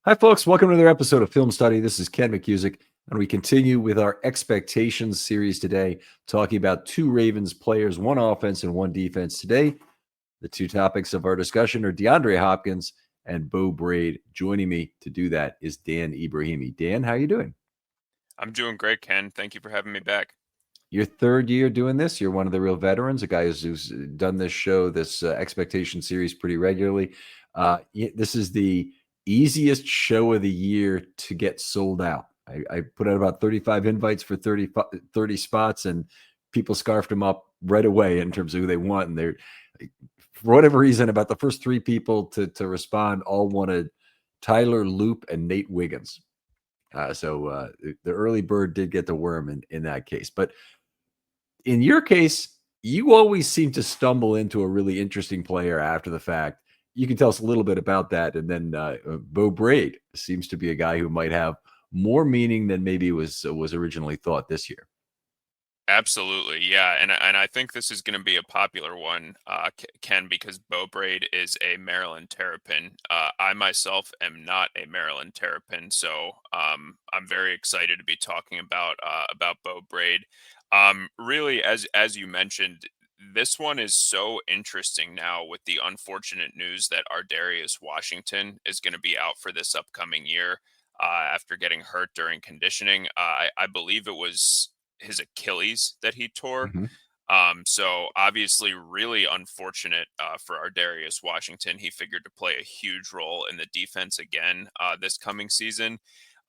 Hi, folks. Welcome to another episode of Film Study. This is Ken McCusick, and we continue with our expectations series today, talking about two Ravens players, one offense and one defense. Today, the two topics of our discussion are DeAndre Hopkins and Beau Brade. Joining me to do that is Dan Ebrahimi. Dan, how are you doing? I'm doing great, Ken. Thank you for having me back. Your third year doing this. You're one of the real veterans, a guy who's done this show, this expectation series pretty regularly. This is the easiest show of the year to get sold out. I put out about 35 invites for 30 spots, and people scarfed them up right away in terms of who they want. And they're, for whatever reason, about the first three people to respond all wanted Tyler Loop and Nate Wiggins. So the early bird did get the worm in that case. But in your case, you always seem to stumble into a really interesting player after the fact. You can tell us a little bit about that. And then Beau Brade seems to be a guy who might have more meaning than maybe was originally thought this year. Absolutely, yeah, and I think this is going to be a popular one, Ken, because Beau Brade is a Maryland Terrapin. I myself am not a Maryland Terrapin, so I'm very excited to be talking about Beau Brade. Really, as you mentioned, this one is so interesting now with the unfortunate news that Ardarius Washington is going to be out for this upcoming year after getting hurt during conditioning. I believe it was his Achilles that he tore. Mm-hmm. So obviously really unfortunate for Ardarius Washington. He figured to play a huge role in the defense again this coming season.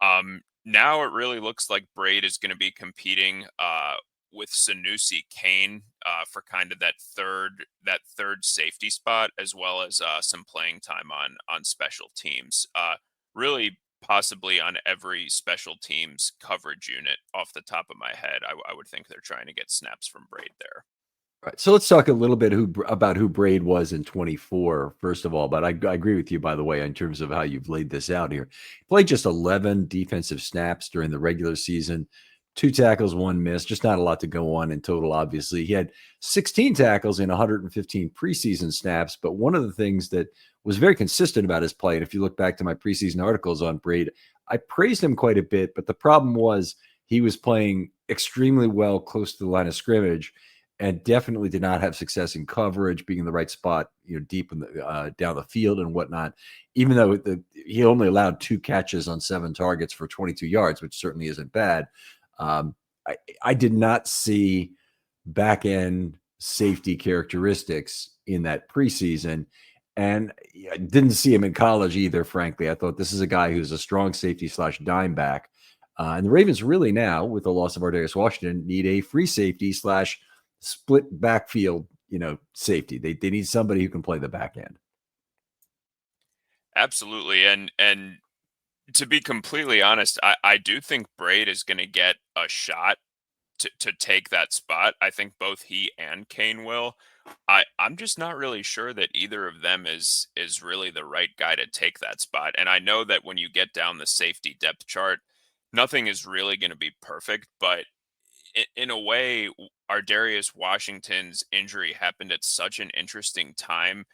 Now it really looks like Brade is going to be competing with Sanusi Kane for kind of that third safety spot, as well as some playing time on special teams. Really possibly on every special teams coverage unit off the top of my head. I would think they're trying to get snaps from Brade there. Right. So let's talk a little bit about who Brade was in 24, first of all. But I agree with you, by the way, in terms of how you've laid this out here. He played just 11 defensive snaps during the regular season, 2 tackles, 1 miss, just not a lot to go on in total, obviously. He had 16 tackles in 115 preseason snaps. But one of the things that was very consistent about his play, and if you look back to my preseason articles on Brade, I praised him quite a bit. But the problem was he was playing extremely well close to the line of scrimmage and definitely did not have success in coverage, being in the right spot, deep in the down the field and whatnot. Even though he only allowed 2 catches on 7 targets for 22 yards, which certainly isn't bad. I did not see back end safety characteristics in that preseason, and I didn't see him in college either. Frankly, I thought this is a guy who's a strong safety / dime back, and the Ravens really now, with the loss of Ardarius Washington, need a free safety / split backfield, safety. They need somebody who can play the back end. Absolutely. And to be completely honest, I do think Brade is going to get a shot to take that spot. I think both he and Kane will. I'm just not really sure that either of them is really the right guy to take that spot. And I know that when you get down the safety depth chart, nothing is really going to be perfect, but in a way, Ardarius Washington's injury happened at such an interesting time,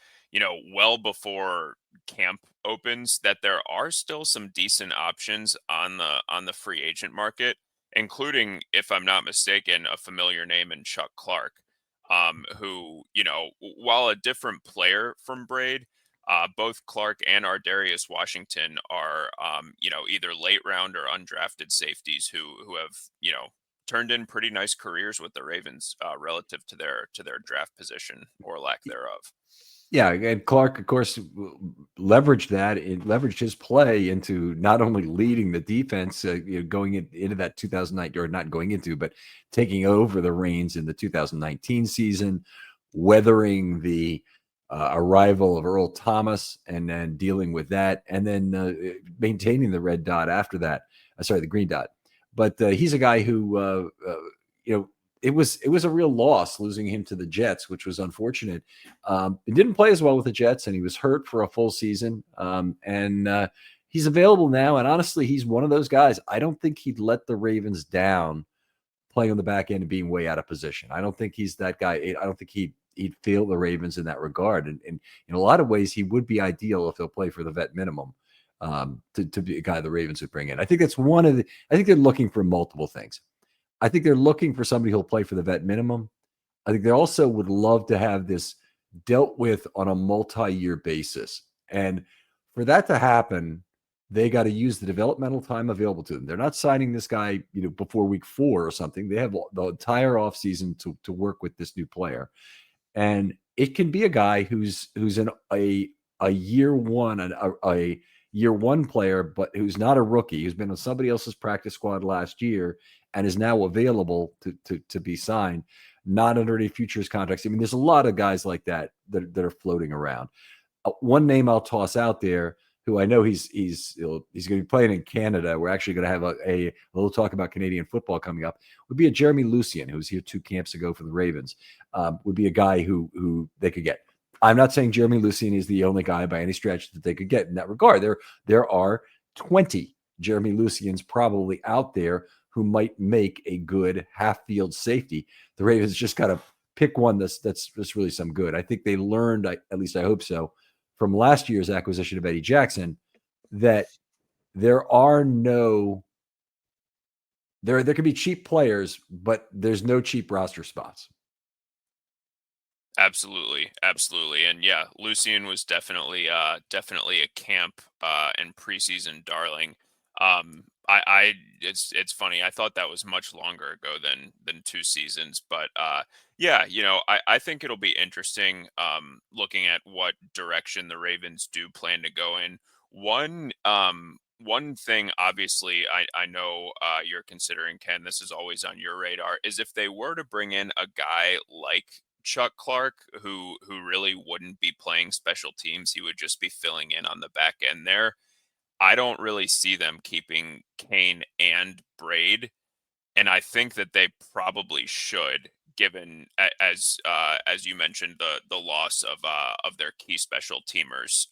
well before camp opens, that there are still some decent options on the free agent market, including, if I'm not mistaken, a familiar name in Chuck Clark, who, while a different player from Brade, both Clark and Ardarius Washington are, either late round or undrafted safeties who have, turned in pretty nice careers with the Ravens relative to their draft position or lack thereof. Yeah, and Clark, of course, leveraged that. It leveraged his play into not only leading the defense, going into that 2009, or not going into, but taking over the reins in the 2019 season, weathering the arrival of Earl Thomas, and then dealing with that, and then maintaining the red dot after that. Sorry, the green dot. But he's a guy who, it was a real loss losing him to the Jets, which was unfortunate. He didn't play as well with the Jets, and he was hurt for a full season. And he's available now, and honestly, he's one of those guys. I don't think he'd let the Ravens down playing on the back end and being way out of position. I don't think he's that guy. I don't think he'd fail the Ravens in that regard. And in a lot of ways, he would be ideal if he'll play for the vet minimum. to be a guy the Ravens would bring in. I think that's one of the. I think they're looking for multiple things. I think they're looking for somebody who'll play for the vet minimum. I think they also would love to have this dealt with on a multi-year basis. And for that to happen, they got to use the developmental time available to them. They're not signing this guy, before week 4 or something. They have the entire offseason to work with this new player. And it can be a guy who's a year one, a year one player, but who's not a rookie, who's been on somebody else's practice squad last year and is now available to be signed, not under any futures contracts. I mean, there's a lot of guys like that are floating around. One name I'll toss out there, who I know he's going to be playing in Canada. We're actually going to have a little talk about Canadian football coming up. Would be a Jeremy Lucien, who was here 2 camps ago for the Ravens. Would be a guy who they could get. I'm not saying Jeremy Lucien is the only guy by any stretch that they could get in that regard. There are 20 Jeremy Luciens probably out there who might make a good half-field safety. The Ravens just got to pick one that's really some good. I think they learned, at least I hope so, from last year's acquisition of Eddie Jackson, that there can be cheap players, but there's no cheap roster spots. Absolutely. And yeah, Lucien was definitely a camp and preseason darling. It's funny. I thought that was much longer ago than 2 seasons, but yeah, I think it'll be interesting looking at what direction the Ravens do plan to go in. One thing, obviously, I know you're considering, Ken, this is always on your radar, is if they were to bring in a guy like Chuck Clark, who really wouldn't be playing special teams, he would just be filling in on the back end there. I don't really see them keeping Kane and Brade, and I think that they probably should, given as you mentioned the loss of their key special teamers,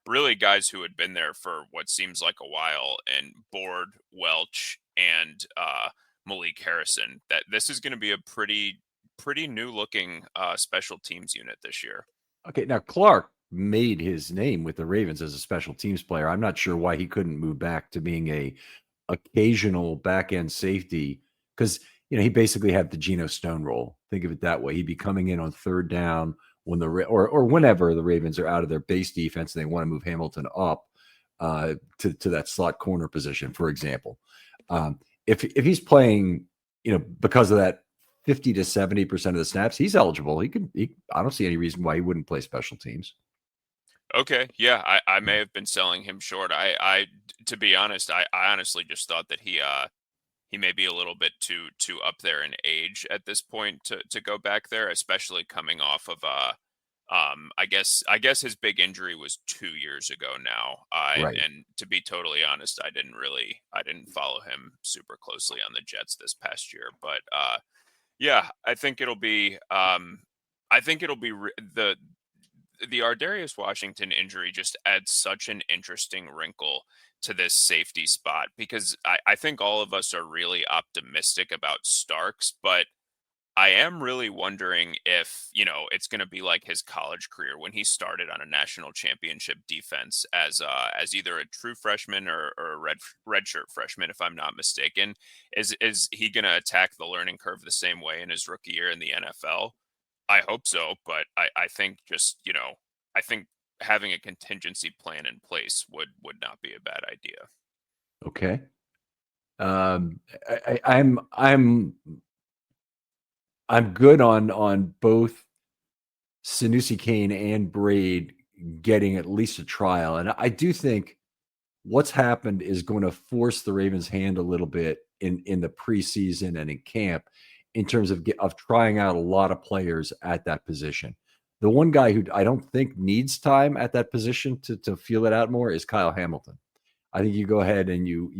really guys who had been there for what seems like a while, and Board, Welch, and Malik Harrison. That this is going to be a pretty new looking special teams unit this year. Okay, now Clark made his name with the Ravens as a special teams player. I'm not sure why he couldn't move back to being a occasional back end safety, because he basically had the Geno Stone role. Think of it that way. He'd be coming in on third down when or whenever the Ravens are out of their base defense and they want to move Hamilton up to that slot corner position, for example. If he's playing, because of that 50 to 70% of the snaps, he's eligible. I don't see any reason why he wouldn't play special teams. Okay. Yeah. I may have been selling him short. To be honest, I honestly just thought that he may be a little bit too up there in age at this point to go back there, especially coming off of I guess his big injury was 2 years ago now. Right. And to be totally honest, I didn't follow him super closely on the Jets this past year, but yeah, I think it'll be the Ardarius Washington injury just adds such an interesting wrinkle to this safety spot, because I think all of us are really optimistic about Starks, but I am really wondering if, it's going to be like his college career when he started on a national championship defense as either a true freshman or a redshirt freshman, if I'm not mistaken. Is he going to attack the learning curve the same way in his rookie year in the NFL? I hope so, but I think just, I think having a contingency plan in place would not be a bad idea. Okay. I'm good on both Sanusi Kane and Brade getting at least a trial. And I do think what's happened is going to force the Ravens' hand a little bit in the preseason and in camp in terms of trying out a lot of players at that position. The one guy who I don't think needs time at that position to feel it out more is Kyle Hamilton. I think you go ahead and you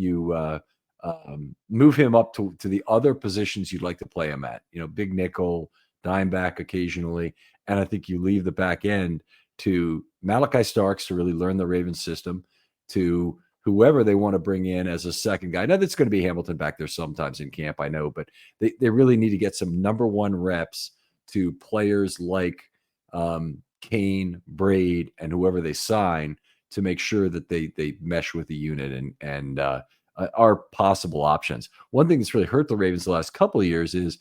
move him up to the other positions you'd like to play him at, big nickel, dime back occasionally. And I think you leave the back end to Malachi Starks to really learn the Ravens system, to whoever they want to bring in as a second guy. Now, that's going to be Hamilton back there sometimes in camp, I know, but they really need to get some number one reps to players like Kane, Brade, and whoever they sign to make sure that they mesh with the unit and are possible options. One thing that's really hurt the Ravens the last couple of years is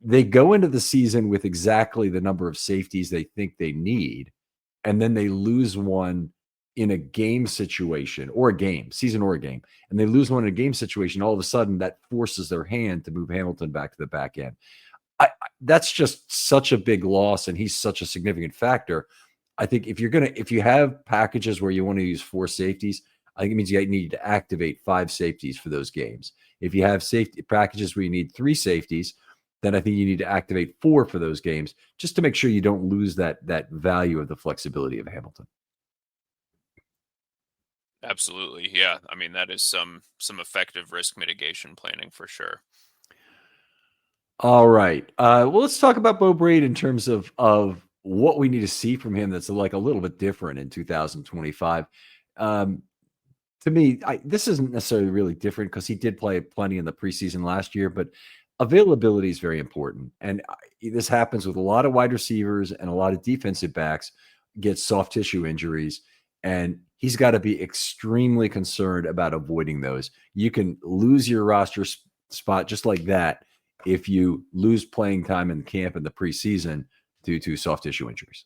they go into the season with exactly the number of safeties they think they need, and then they lose one in a game situation or a game, season or a game, and they lose one in a game situation. All of a sudden, that forces their hand to move Hamilton back to the back end. That's just such a big loss, and he's such a significant factor. I think if you have packages where you want to use 4 safeties, I think it means you need to activate 5 safeties for those games. If you have safety packages where you need 3 safeties, then I think you need to activate 4 for those games just to make sure you don't lose that value of the flexibility of Hamilton. Absolutely. Yeah. I mean, that is some effective risk mitigation planning for sure. All right. Well, let's talk about Beau Brade in terms of what we need to see from him that's like a little bit different in 2025. Um, to me, this isn't necessarily really different because he did play plenty in the preseason last year, but availability is very important. And this happens with a lot of wide receivers and a lot of defensive backs get soft tissue injuries. And he's got to be extremely concerned about avoiding those. You can lose your roster spot just like that if you lose playing time in camp in the preseason due to soft tissue injuries.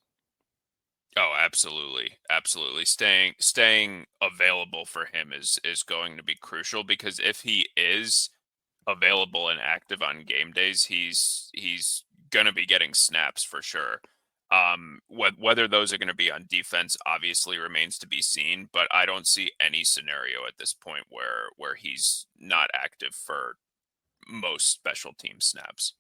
Oh, absolutely. Absolutely. Staying available for him is going to be crucial, because if he is available and active on game days, he's going to be getting snaps for sure. Whether those are going to be on defense obviously remains to be seen, but I don't see any scenario at this point where he's not active for most special team snaps.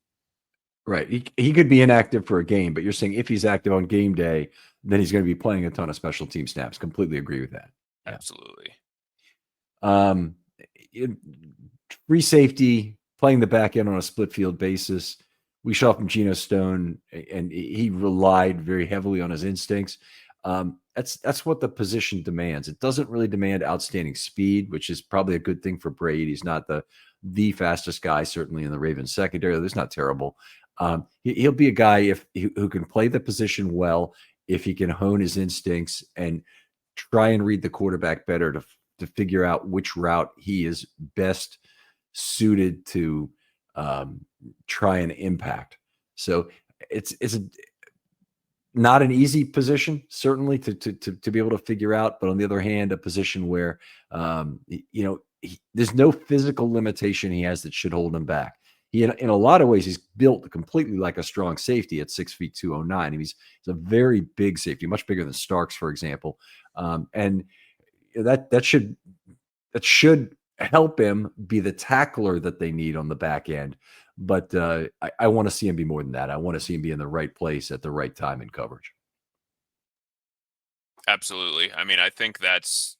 Right. He could be inactive for a game, but you're saying if he's active on game day, then he's going to be playing a ton of special team snaps. Completely agree with that. Yeah. Absolutely. Um, free safety, playing the back end on a split field basis. We saw from Geno Stone, and he relied very heavily on his instincts. That's what the position demands. It doesn't really demand outstanding speed, which is probably a good thing for Brade. He's not the fastest guy, certainly in the Ravens secondary. That's not terrible. He'll be a guy who can play the position well, if he can hone his instincts and try and read the quarterback better to figure out which route he is best suited to try and impact. So it's not an easy position, certainly to be able to figure out, but on the other hand, a position where there's no physical limitation he has that should hold him back. He, in a lot of ways, he's built completely like a strong safety at 6 feet 209. And he's a very big safety, much bigger than Starks, for example. And that should help him be the tackler that they need on the back end. But I want to see him be more than that. I want to see him be in the right place at the right time in coverage. Absolutely. I mean, I think that's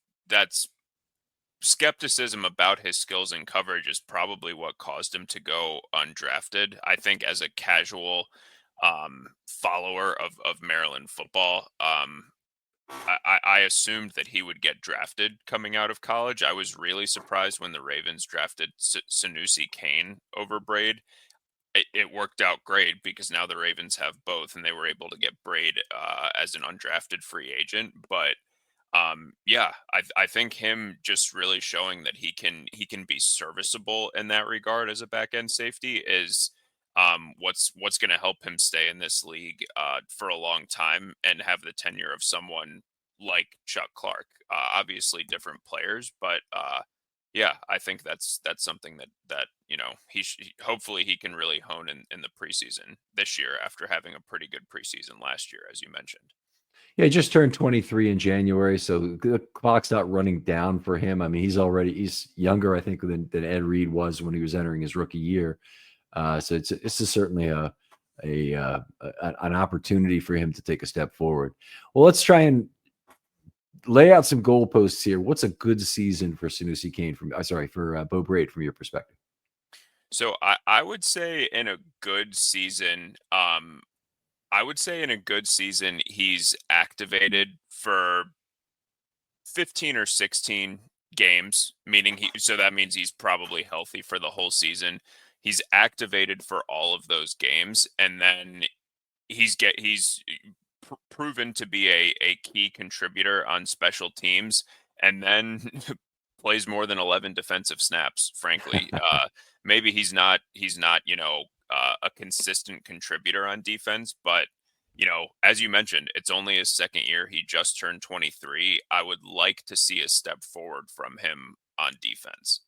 skepticism about his skills in coverage is probably what caused him to go undrafted. I think as a casual follower of Maryland football, I assumed that he would get drafted coming out of college. I was really surprised when the Ravens drafted Sanusi Kane over Brade. It worked out great because now the Ravens have both, and they were able to get Brade as an undrafted free agent. But yeah, I think him just really showing that he can be serviceable in that regard as a back end safety is what's going to help him stay in this league for a long time and have the tenure of someone like Chuck Clark. Obviously different players, but yeah, I think that's something that hopefully he can really hone in the preseason this year after having a pretty good preseason last year, as you mentioned. Yeah, he just turned 23 in January, so the clock's not running down for him. I mean, he's younger, I think, than Ed Reed was when he was entering his rookie year. So it's certainly an opportunity for him to take a step forward. Well, let's try and lay out some goalposts here. What's a good season for Sanusi Kane for Beau Brade from your perspective? So I would say in a good season, he's activated for 15 or 16 games, meaning so that means he's probably healthy for the whole season. He's activated for all of those games, and then he's proven to be a key contributor on special teams, and then plays more than 11 defensive snaps. Frankly, maybe he's not a consistent contributor on defense, but as you mentioned, it's only his second year. He just turned 23. I would like to see a step forward from him on defense.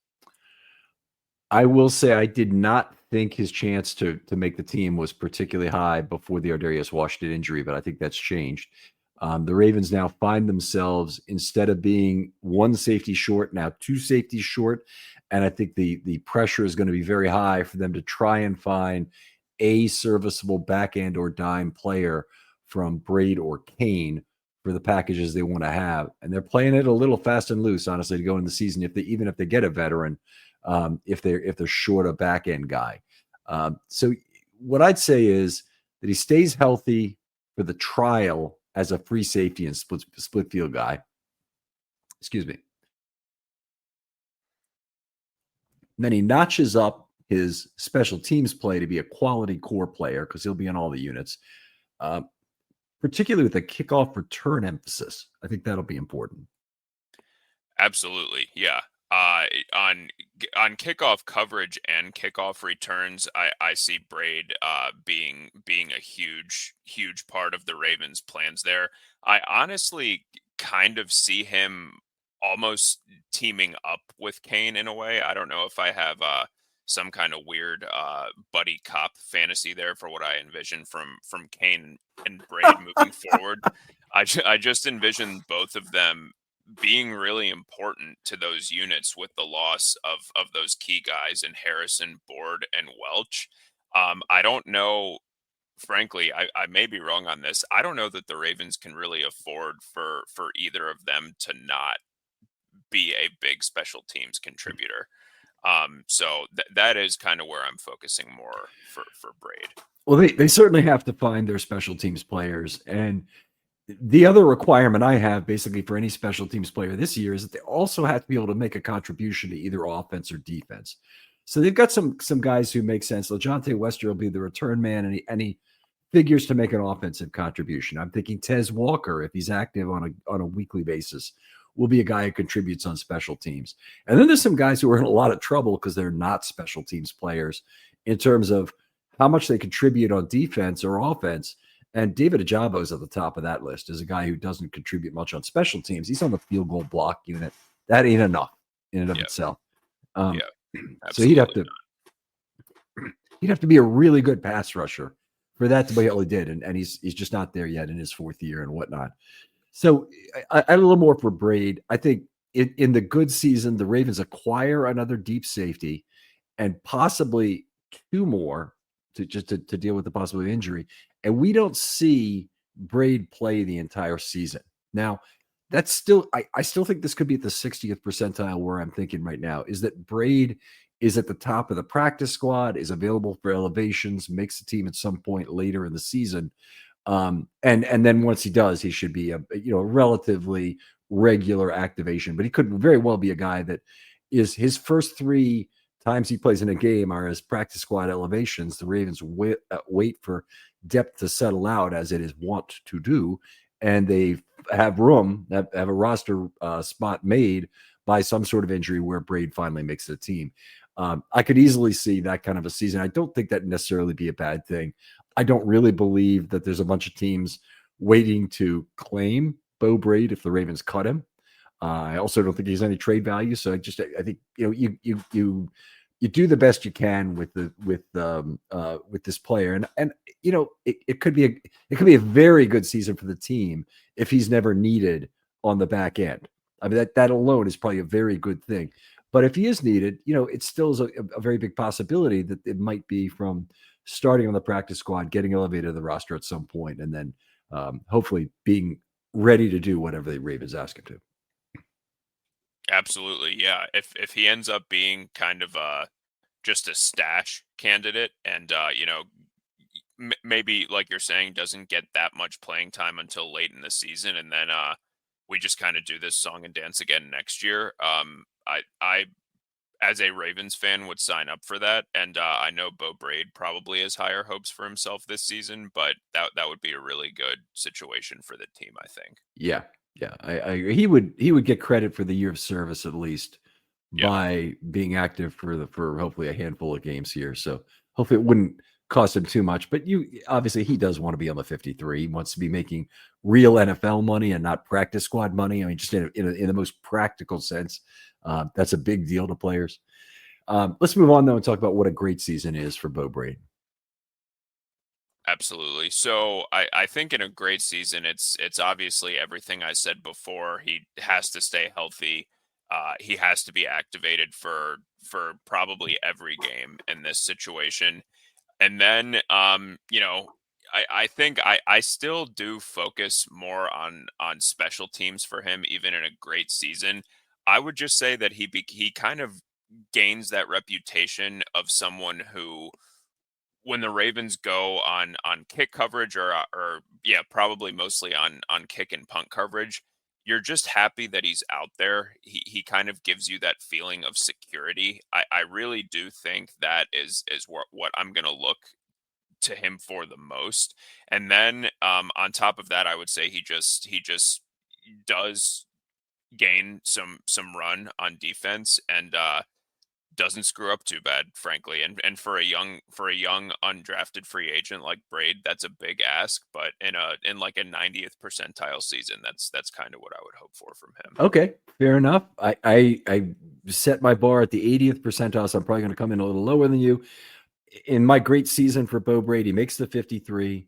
I will say I did not think his chance to make the team was particularly high before the Ardarius Washington injury, but I think that's changed. The Ravens now find themselves, instead of being one safety short, now two safeties short, and I think the pressure is going to be very high for them to try and find a serviceable back end or dime player from Brade or Kane for the packages they want to have, and they're playing it a little fast and loose, honestly, to go in the season. Even if they get a veteran, if they're short a back end guy. So what I'd say is that he stays healthy for the trial as a free safety and split field guy. Excuse me. And then he notches up his special teams play to be a quality core player because he'll be in all the units, particularly with a kickoff return emphasis. I think that'll be important. Absolutely, yeah. On kickoff coverage and kickoff returns, I see Brade being a huge part of the Ravens' plans there. I honestly kind of see him almost teaming up with Kane in a way. I don't know if I have some kind of weird buddy cop fantasy there for what I envision from Kane and Brade moving forward. I just envision both of them being really important to those units with the loss of those key guys in Harrison, Board, and Welch. I don't know, frankly, I may be wrong on this. I don't know that the Ravens can really afford for either of them to not be a big special teams contributor. So that is kind of where I'm focusing more for Brade. Well, they certainly have to find their special teams players. And the other requirement I have basically for any special teams player this year is that they also have to be able to make a contribution to either offense or defense. So they've got some guys who make sense. LeJohntay Wester will be the return man, and he figures to make an offensive contribution. I'm thinking Tez Walker, if he's active on a weekly basis, will be a guy who contributes on special teams. And then there's some guys who are in a lot of trouble because they're not special teams players in terms of how much they contribute on defense or offense. And David Ajabo is at the top of that list as a guy who doesn't contribute much on special teams. He's on the field goal block unit. That ain't enough in and of itself. So he'd have to be a really good pass rusher for that to be all he did. And he's just not there yet in his fourth year and whatnot. So I had a little more for Brade. I think in the good season, the Ravens acquire another deep safety and possibly two more to deal with the possibility of injury. And we don't see Brade play the entire season. Now, that's still, I still think this could be at the 60th percentile where I'm thinking right now is that Brade is at the top of the practice squad, is available for elevations, makes the team at some point later in the season. And then once he does, he should be a relatively regular activation, but he could very well be a guy that is his first three times he plays in a game are as practice squad elevations. The Ravens wait for depth to settle out as it is wont to do. And they have have a roster spot made by some sort of injury where Brade finally makes the team. I could easily see that kind of a season. I don't think that necessarily be a bad thing. I don't really believe that there's a bunch of teams waiting to claim Beau Brade if the Ravens cut him. I also don't think he has any trade value. So I think you do the best you can with this player, and it could be a very good season for the team if he's never needed on the back end. I mean that alone is probably a very good thing. But if he is needed, it still is a very big possibility that it might be from starting on the practice squad, getting elevated to the roster at some point, and then hopefully being ready to do whatever the Ravens ask him to. Absolutely, yeah. If he ends up being kind of just a stash candidate, and maybe like you're saying, doesn't get that much playing time until late in the season, and then we just kind of do this song and dance again next year. I as a Ravens fan, would sign up for that. And I know Beau Brade probably has higher hopes for himself this season, but that would be a really good situation for the team, I think. Yeah, yeah, I agree. He would get credit for the year of service at least Yeah. by being active for hopefully a handful of games here. So hopefully it wouldn't cost him too much. But obviously he does want to be on the 53. He wants to be making real NFL money and not practice squad money. I mean, just in the most practical sense, that's a big deal to players. Let's move on though and talk about what a great season is for Beau Brade. Absolutely. So I think in a great season, it's obviously everything I said before. He has to stay healthy. He has to be activated for probably every game in this situation. And then I think I still do focus more on special teams for him, even in a great season. I would just say that he kind of gains that reputation of someone who, when the Ravens go on kick coverage or yeah, probably mostly on kick and punt coverage, you're just happy that he's out there. He kind of gives you that feeling of security. I really do think that is what I'm gonna look to him for the most. And then on top of that, I would say he just does gain some run on defense and doesn't screw up too bad, frankly. And for a young undrafted free agent like Braid, that's a big ask. But in like a 90th percentile season, that's kind of what I would hope for from him. Okay, fair enough. I set my bar at the 80th percentile, so I'm probably going to come in a little lower than you. In my great season for Beau Brade, he makes the 53.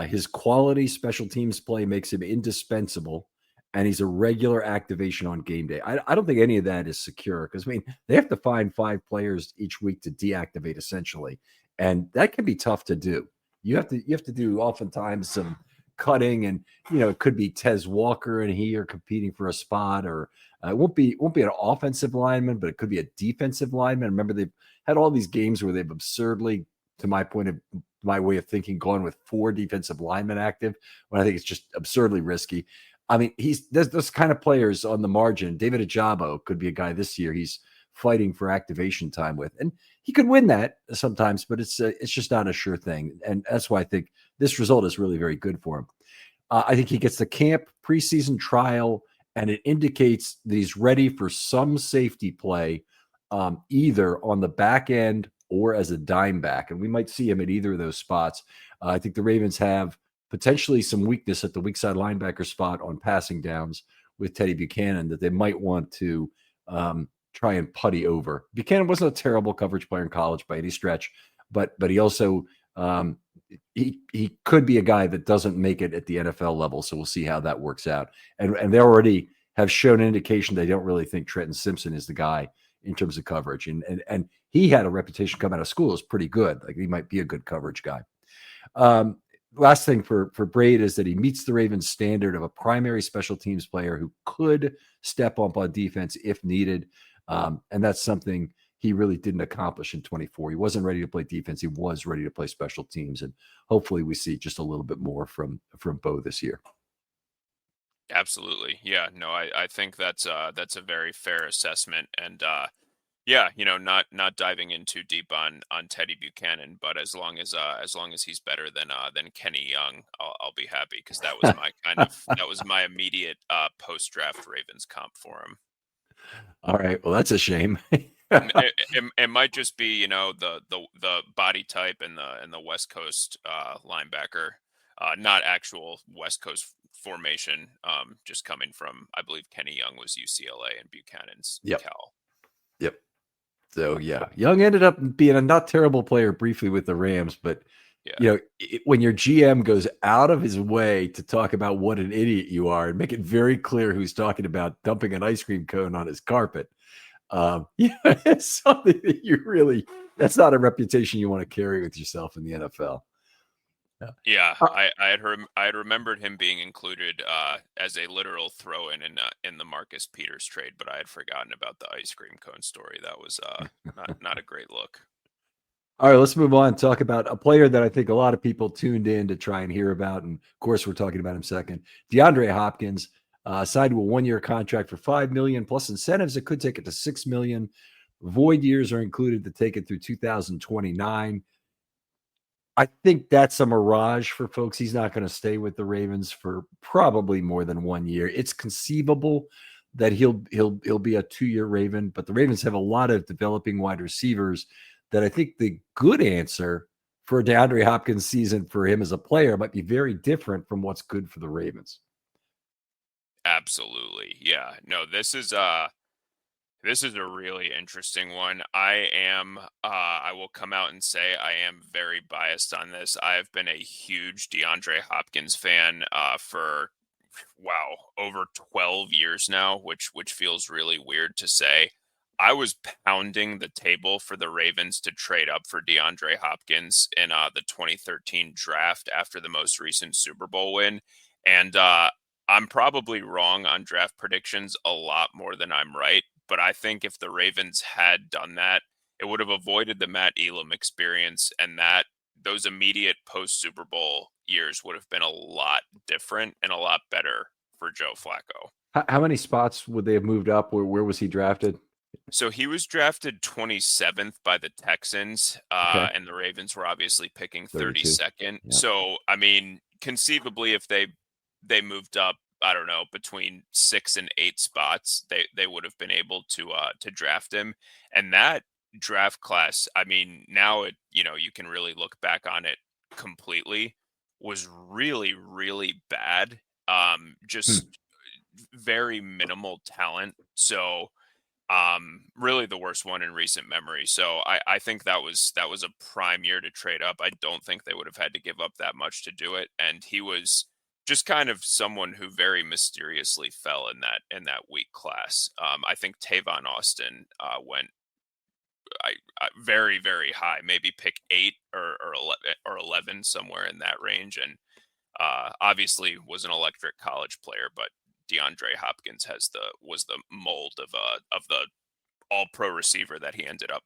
His quality special teams play makes him indispensable, and he's a regular activation on game day. I don't think any of that is secure because, I mean, they have to find 5 players each week to deactivate essentially, and that can be tough to do. You have to do oftentimes some cutting, and it could be Tez Walker and he are competing for a spot, or it won't be an offensive lineman, but it could be a defensive lineman. Remember, they've had all these games where they've absurdly, to my way of thinking, gone with 4 defensive linemen active, when I think it's just absurdly risky. I mean, there's those kind of players on the margin. David Ajabo could be a guy this year he's fighting for activation time with, and he could win that sometimes, but it's just not a sure thing, and that's why I think this result is really very good for him. I think he gets the camp preseason trial, and it indicates that he's ready for some safety play, either on the back end or as a dime back, and we might see him at either of those spots. I think the Ravens have potentially some weakness at the weak side linebacker spot on passing downs with Teddy Buchanan that they might want to try and putty over. Buchanan wasn't a terrible coverage player in college by any stretch, but he also he could be a guy that doesn't make it at the NFL level. So we'll see how that works out. And they already have shown an indication they don't really think Trenton Simpson is the guy in terms of coverage. And he had a reputation coming out of school as pretty good. Like, he might be a good coverage guy. Last thing for Brade is that he meets the Ravens standard of a primary special teams player who could step up on defense if needed. And that's something he really didn't accomplish in 24. He wasn't ready to play defense. He was ready to play special teams. And hopefully we see just a little bit more from Beau this year. Absolutely. Yeah, no, I think that's a very fair assessment. And yeah, not diving in too deep on Teddy Buchanan, but as long as he's better than Kenny Young, I'll be happy, because that was my immediate post draft Ravens comp for him. All right. Well, that's a shame. It might just be, the body type and the West Coast linebacker, not actual West Coast formation. Just coming from, I believe Kenny Young was UCLA and Buchanan's Yep. Cal. Yep. So yeah, Young ended up being a not terrible player briefly with the Rams, but Yeah. when your GM goes out of his way to talk about what an idiot you are and make it very clear who's talking about dumping an ice cream cone on his carpet, it's something that that's not a reputation you want to carry with yourself in the NFL. Yeah, I had remembered him being included as a literal throw-in in the Marcus Peters trade, but I had forgotten about the ice cream cone story. That was not a great look. All right, let's move on and talk about a player that I think a lot of people tuned in to try and hear about. And of course, we're talking about him second. DeAndre Hopkins signed to a 1-year contract for $5 million plus incentives that could take it to $6 million. Void years are included to take it through 2029. I think that's a mirage for folks. He's not going to stay with the Ravens for probably more than 1 year. It's conceivable that he'll be a 2-year Raven, but the Ravens have a lot of developing wide receivers that I think the good answer for a DeAndre Hopkins season for him as a player might be very different from what's good for the Ravens. Absolutely. Yeah. No, this is a really interesting one. I will come out and say I am very biased on this. I have been a huge DeAndre Hopkins fan for, wow, over 12 years now, which feels really weird to say. I was pounding the table for the Ravens to trade up for DeAndre Hopkins in the 2013 draft after the most recent Super Bowl win. And I'm probably wrong on draft predictions a lot more than I'm right. But I think if the Ravens had done that, it would have avoided the Matt Elam experience, and that those immediate post Super Bowl years would have been a lot different and a lot better for Joe Flacco. How many spots would they have moved up? Where was he drafted? So he was drafted 27th by the Texans, Okay. and the Ravens were obviously picking 32. 32nd. Yeah. So I mean, conceivably, if they moved up, I don't know, between 6 and 8 spots, they would have been able to draft him. And that draft class, I mean, now you can really look back on it completely, was really, really bad. Just Hmm. very minimal talent. So really the worst one in recent memory. So I think that was a prime year to trade up. I don't think they would have had to give up that much to do it. And he was just kind of someone who very mysteriously fell in that weak class. I think Tavon Austin went very, very high, maybe pick 8 or 11 somewhere in that range, and obviously was an electric college player. But DeAndre Hopkins was the mold of the all pro receiver that he ended up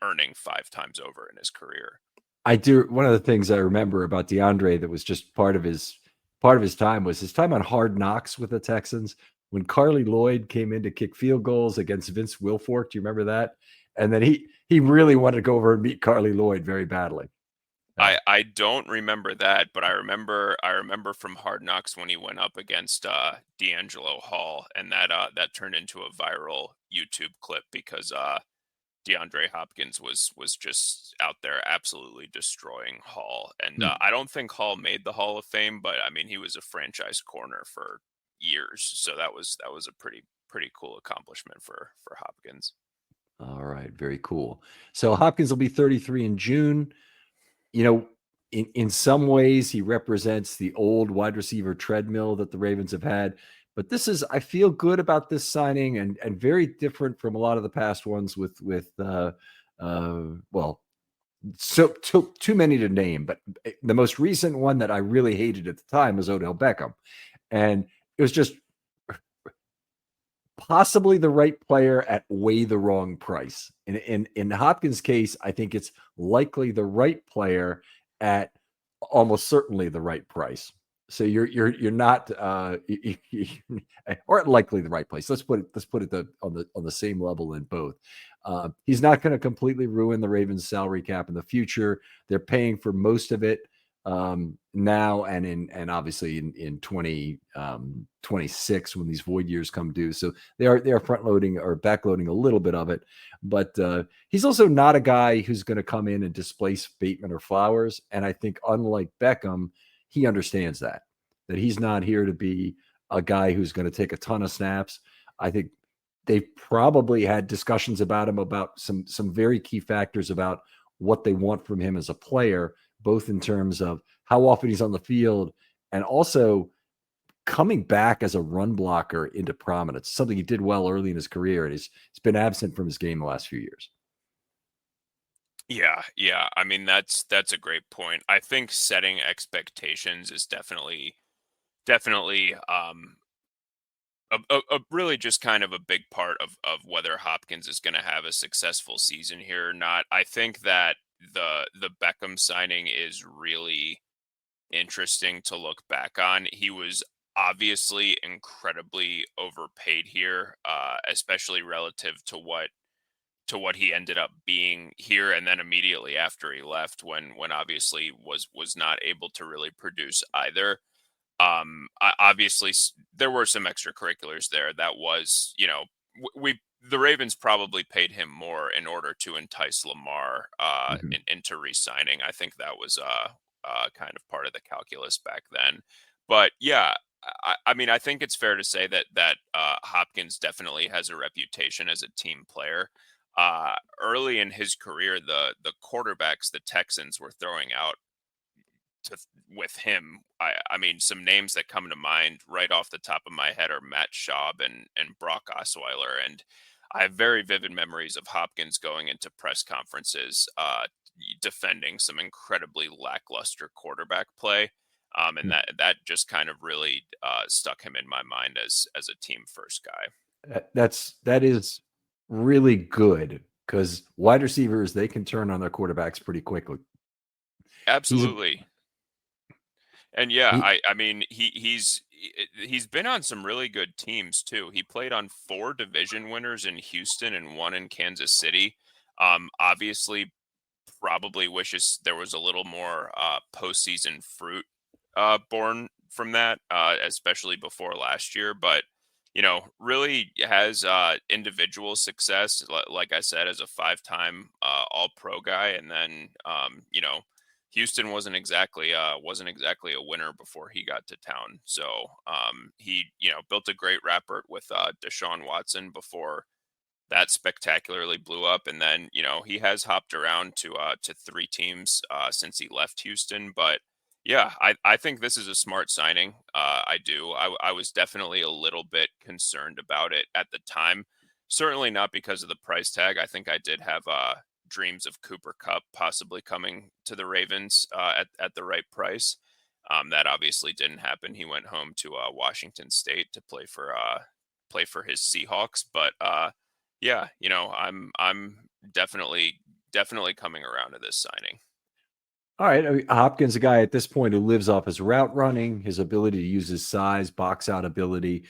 earning 5 times over in his career. I do. One of the things I remember about DeAndre that was just part of his time was his time on Hard Knocks with the Texans when Carly Lloyd came in to kick field goals against Vince Wilfork. Do you remember that? And then he really wanted to go over and meet Carly Lloyd very badly. I don't remember that, but I remember from Hard Knocks when he went up against D'Angelo Hall, and that turned into a viral YouTube clip because DeAndre Hopkins was just out there absolutely destroying Hall. And Hmm. I don't think Hall made the Hall of Fame, but I mean he was a franchise corner for years, so that was a pretty cool accomplishment for Hopkins. All right, very cool. So Hopkins will be 33 in June. You know, in some ways, he represents the old wide receiver treadmill that the Ravens have had. But this is, I feel good about this signing, and very different from a lot of the past ones well, so too many to name. But the most recent one that I really hated at the time was Odell Beckham, and it was just possibly the right player at way the wrong price. In Hopkins' case, I think it's likely the right player at almost certainly the right price. So you're not or likely the right place. Let's put it on the same level in both. He's not going to completely ruin the Ravens salary cap in the future. They're paying for most of it now and obviously in 2026 when these void years come due. So they are front loading or backloading a little bit of it, but he's also not a guy who's going to come in and displace Bateman or Flowers. And I think unlike Beckham, he understands that he's not here to be a guy who's going to take a ton of snaps. I think they've probably had discussions about him about some very key factors about what they want from him as a player, both in terms of how often he's on the field and also coming back as a run blocker into prominence, something he did well early in his career, and he's been absent from his game the last few years. Yeah, yeah. I mean that's a great point. I think setting expectations is definitely a really just kind of a big part of whether Hopkins is going to have a successful season here or not. I think that the Beckham signing is really interesting to look back on. He was obviously incredibly overpaid here, especially relative to what to what he ended up being here, and then immediately after he left, when obviously was not able to really produce either. Obviously there were some extracurriculars there. That was, we the Ravens probably paid him more in order to entice Lamar Mhm. into re-signing. I think that was kind of part of the calculus back then. But yeah, I mean, I think it's fair to say that Hopkins definitely has a reputation as a team player. Early in his career, the quarterbacks the Texans were throwing out to with him. I mean, some names that come to mind right off the top of my head are Matt Schaub and Brock Osweiler, and I have very vivid memories of Hopkins going into press conferences, defending some incredibly lackluster quarterback play, and that just kind of really stuck him in my mind as a team first guy. That is really good because wide receivers, they can turn on their quarterbacks pretty quickly. He's Absolutely. And yeah, he I mean he's been on some really good teams too. He played on 4 division winners in Houston and 1 in Kansas City. Obviously probably wishes there was a little more postseason fruit born from that, especially before last year. But really has individual success, like I said, as a 5-time All Pro guy, and then Houston wasn't exactly a winner before he got to town. So he built a great rapport with Deshaun Watson before that spectacularly blew up, and then he has hopped around to 3 teams since he left Houston. But yeah, I think this is a smart signing. I do. I was definitely a little bit concerned about it at the time. Certainly not because of the price tag. I think I did have dreams of Cooper Cup possibly coming to the Ravens at the right price. That obviously didn't happen. He went home to Washington State to play for his Seahawks. But yeah, I'm definitely coming around to this signing. all right. I mean, Hopkins, a guy at this point who lives off his route running, his ability to use his size, box out ability.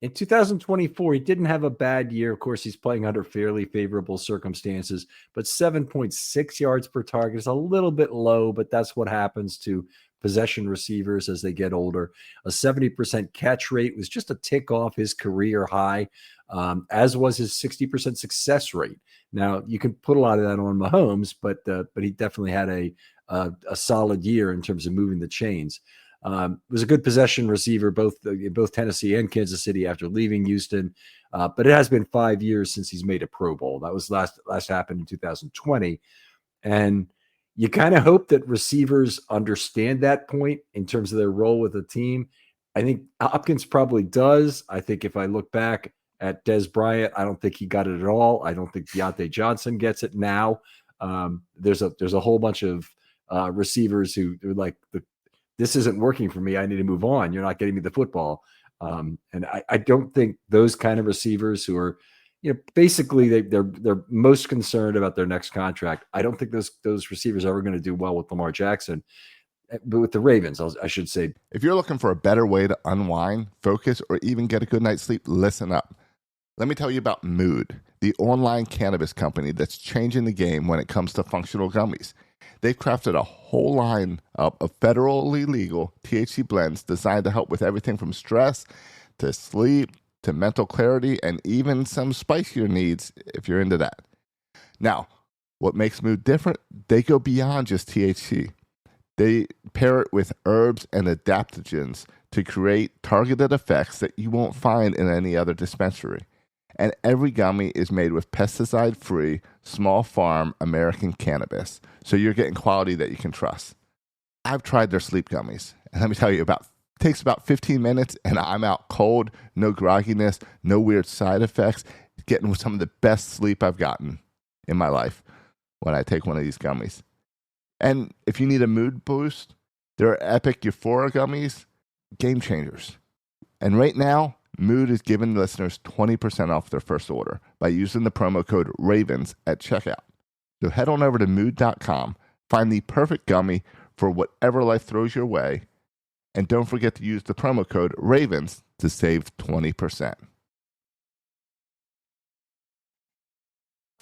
In 2024, he didn't have a bad year. Of course, he's playing under fairly favorable circumstances, but 7.6 yards per target is a little bit low, but that's what happens to possession receivers as they get older. A 70% catch rate was just a tick off his career high, as was his 60% success rate. Now, you can put a lot of that on Mahomes, but he definitely had a solid year in terms of moving the chains. Was a good possession receiver, both Tennessee and Kansas City after leaving Houston. But it has been 5 years since he's made a Pro Bowl. That was last happened in 2020. And you kind of hope that receivers understand that point in terms of their role with the team. I think Hopkins probably does. I think if I look back at Des Bryant, I don't think he got it at all. I don't think Deontay Johnson gets it now. There's a whole bunch of receivers who are like, this isn't working for me. I need to move on. You're not getting me the football. And I don't think those kind of receivers who are, basically they're most concerned about their next contract. I don't think those receivers are ever going to do well with Lamar Jackson, but with the Ravens, I should say. If you're looking for a better way to unwind, focus, or even get a good night's sleep, listen up. Let me tell you about Mood, the online cannabis company that's changing the game when it comes to functional gummies. They've crafted a whole line of federally legal THC blends designed to help with everything from stress to sleep to mental clarity and even some spicier needs if you're into that. Now, what makes Mood different? They go beyond just THC. They pair it with herbs and adaptogens to create targeted effects that you won't find in any other dispensary. And every gummy is made with pesticide-free, small farm American cannabis, so you're getting quality that you can trust. I've tried their sleep gummies, and let me tell you, it takes about 15 minutes, and I'm out cold, no grogginess, no weird side effects, getting some of the best sleep I've gotten in my life when I take one of these gummies. And if you need a mood boost, there are Epic Euphoria gummies, game changers. And right now, Mood is giving listeners 20% off their first order by using the promo code RAVENS at checkout. So head on over to mood.com, find the perfect gummy for whatever life throws your way, and don't forget to use the promo code RAVENS to save 20%.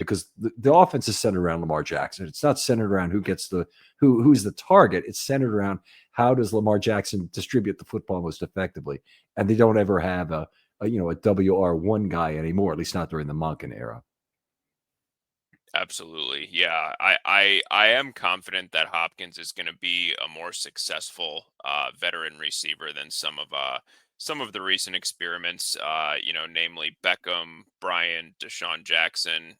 because the offense is centered around Lamar Jackson. It's not centered around who's the target. It's centered around how does Lamar Jackson distribute the football most effectively. And they don't ever have a WR1 guy anymore, at least not during the Monken era. Absolutely. Yeah. I am confident that Hopkins is going to be a more successful veteran receiver than some of the recent experiments, namely Beckham, Bryant, Deshaun Jackson,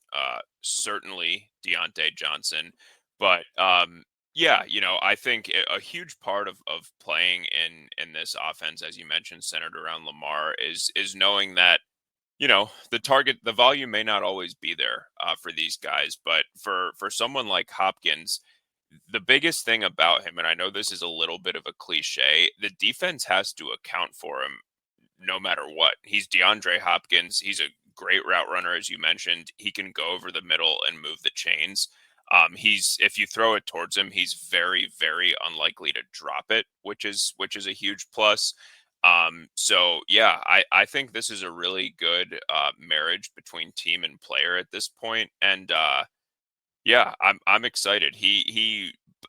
certainly Deontay Johnson. But yeah, I think a huge part of playing in this offense, as you mentioned, centered around Lamar, is knowing that the volume may not always be there for these guys, but for someone like Hopkins, the biggest thing about him, and I know this is a little bit of a cliche, the defense has to account for him no matter what. He's DeAndre Hopkins. He's a great route runner, as you mentioned. He can go over the middle and move the chains. If you throw it towards him, he's very, very unlikely to drop it, which is a huge plus. So yeah, I think this is a really good marriage between team and player at this point. And yeah, I'm excited.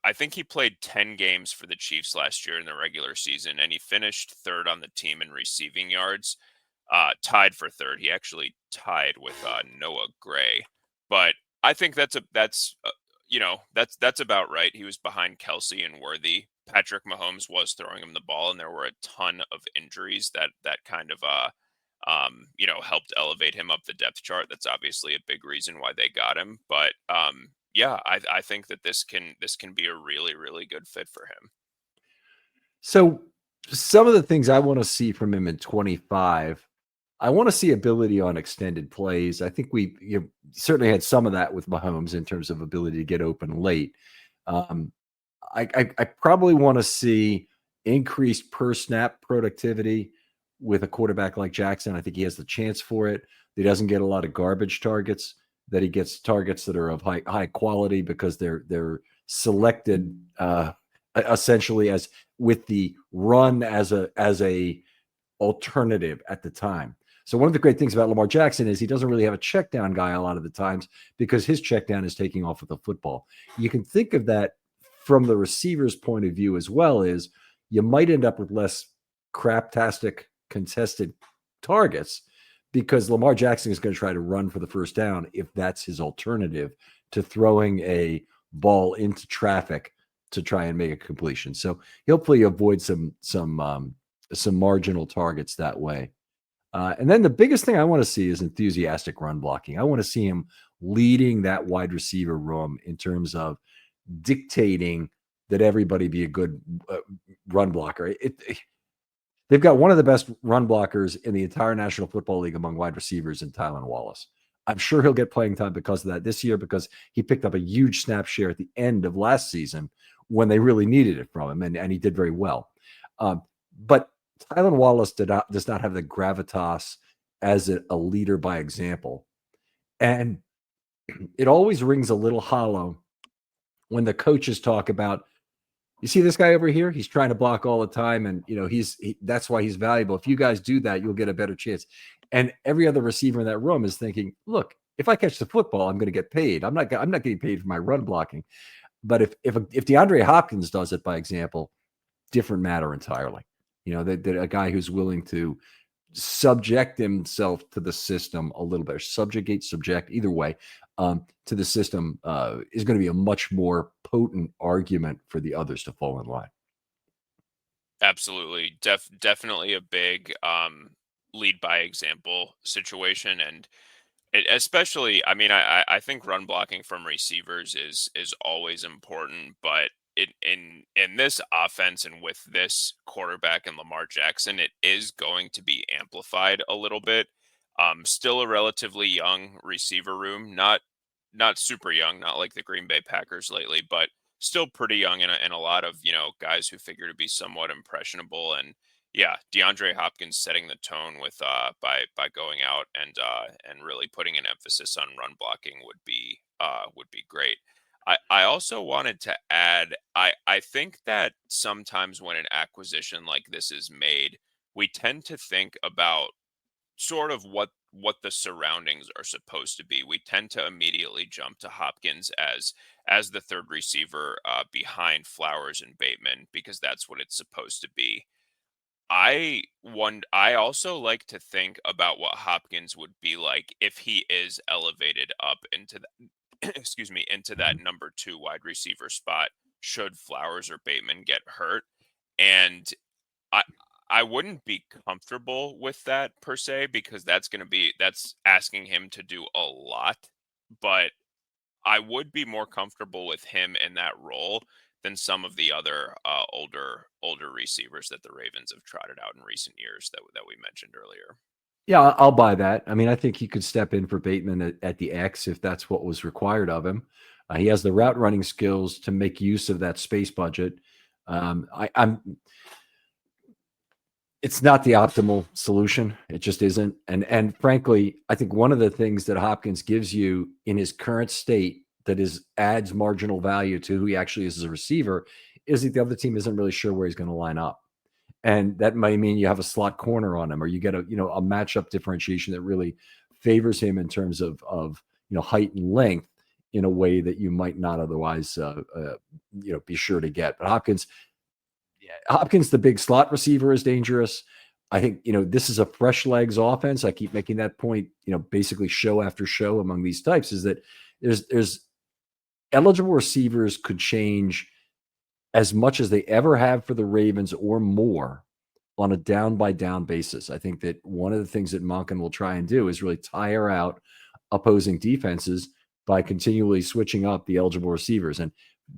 I think he played 10 games for the Chiefs last year in the regular season, and he finished third on the team in receiving yards, tied for third. He actually tied with Noah Gray, but I think that's about right. He was behind Kelsey and Worthy. Patrick Mahomes was throwing him the ball, and there were a ton of injuries that kind of helped elevate him up the depth chart. That's obviously a big reason why they got him. But yeah, I think that this can be a really, really good fit for him. So some of the things I want to see from him in 25, I want to see ability on extended plays. I think we certainly had some of that with Mahomes in terms of ability to get open late. I probably want to see increased per snap productivity with a quarterback like Jackson. I think he has the chance for it. He doesn't get a lot of garbage targets, that he gets targets that are of high quality because they're selected essentially as with the run as a alternative at the time. So one of the great things about Lamar Jackson is he doesn't really have a check down guy a lot of the times because his check down is taking off with the football. You can think of that from the receiver's point of view as well, is you might end up with less craptastic contested targets because Lamar Jackson is going to try to run for the first down if that's his alternative to throwing a ball into traffic to try and make a completion. So hopefully avoid some marginal targets that way. And then the biggest thing I want to see is enthusiastic run blocking. I want to see him leading that wide receiver room in terms of dictating that everybody be a good run blocker. They've got one of the best run blockers in the entire National Football League among wide receivers in Tylan Wallace. I'm sure he'll get playing time because of that this year, because he picked up a huge snap share at the end of last season when they really needed it from him, and he did very well. But Tylan Wallace does not have the gravitas as a leader by example. And it always rings a little hollow when the coaches talk about, you see this guy over here? He's trying to block all the time. And, that's why he's valuable. If you guys do that, you'll get a better chance. And every other receiver in that room is thinking, look, if I catch the football, I'm going to get paid. I'm not getting paid for my run blocking. But if DeAndre Hopkins does it, by example, different matter entirely. That a guy who's willing to subject himself to the system a little bit, subject, either way, to the system is going to be a much more potent argument for the others to fall in line. Absolutely. Definitely a big lead by example situation. And especially, I mean, I think run blocking from receivers is always important, but in this offense and with this quarterback and Lamar Jackson, it is going to be amplified a little bit. Still a relatively young receiver room, not super young, not like the Green Bay Packers lately, but still pretty young, and a lot of guys who figure to be somewhat impressionable. And yeah, DeAndre Hopkins setting the tone with by going out and really putting an emphasis on run blocking would be great. I also wanted to add, I think that sometimes when an acquisition like this is made, we tend to think about sort of what the surroundings are supposed to be. We tend to immediately jump to Hopkins as the third receiver behind Flowers and Bateman because that's what it's supposed to be. I also like to think about what Hopkins would be like if he is elevated up into that excuse me, into that Mhm. number 2 wide receiver spot should Flowers or Bateman get hurt. And I I wouldn't be comfortable with that per se because that's asking him to do a lot, but I would be more comfortable with him in that role than some of the other older receivers that the Ravens have trotted out in recent years that we mentioned earlier. Yeah, I'll buy that. I mean, I think he could step in for Bateman at the X if that's what was required of him. He has the route running skills to make use of that space budget. I'm It's not the optimal solution. It just isn't. And frankly, I think one of the things that Hopkins gives you in his current state that adds marginal value to who he actually is as a receiver is that the other team isn't really sure where he's going to line up. And that might mean you have a slot corner on him, or you get a matchup differentiation that really favors him in terms of height and length in a way that you might not otherwise be sure to get. But Hopkins, the big slot receiver, is dangerous. I think, this is a fresh legs offense. I keep making that point, basically show after show among these types is that there's eligible receivers could change as much as they ever have for the Ravens or more on a down by down basis. I think that one of the things that Monken will try and do is really tire out opposing defenses by continually switching up the eligible receivers. And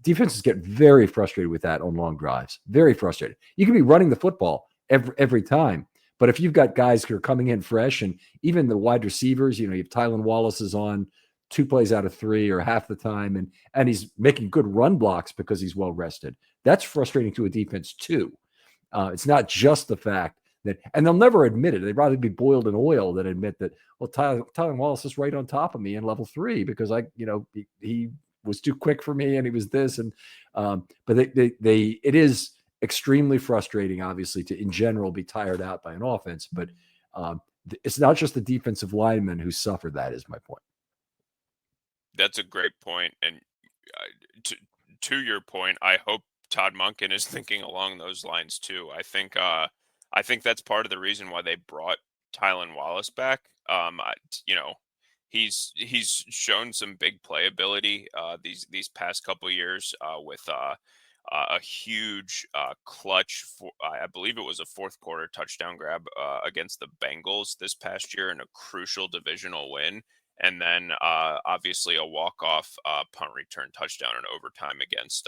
defenses get very frustrated with that on long drives. Very frustrated. You can be running the football every time, but if you've got guys who are coming in fresh, and even the wide receivers, you have Tylan Wallace is on 2 plays out of 3 or half the time, and he's making good run blocks because he's well rested. That's frustrating to a defense too. It's not just the fact that, and they'll never admit it. They'd rather be boiled in oil than admit that, well, Tylan Wallace is right on top of me in level 3 because he was too quick for me and he was this. And, but it is extremely frustrating, obviously, to in general be tired out by an offense, but it's not just the defensive linemen who suffer. That is my point. That's a great point. And to your point, I hope Todd Monken is thinking along those lines too. I think that's part of the reason why they brought Tylan Wallace back. You know, he's shown some big playability these past couple years with a huge clutch. I believe it was a fourth quarter touchdown grab against the Bengals this past year in a crucial divisional win. And then obviously a walk-off punt return touchdown in overtime against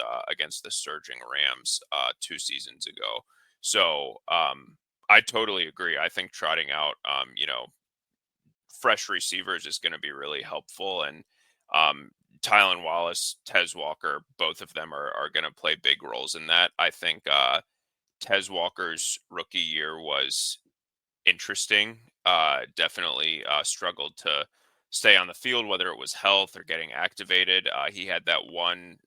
the surging Rams 2 seasons ago. So I totally agree. I think trotting out fresh receivers is going to be really helpful. And Tylan Wallace, Tez Walker, both of them are going to play big roles in that. I think Tez Walker's rookie year was interesting. Definitely struggled to stay on the field, whether it was health or getting activated. He had that one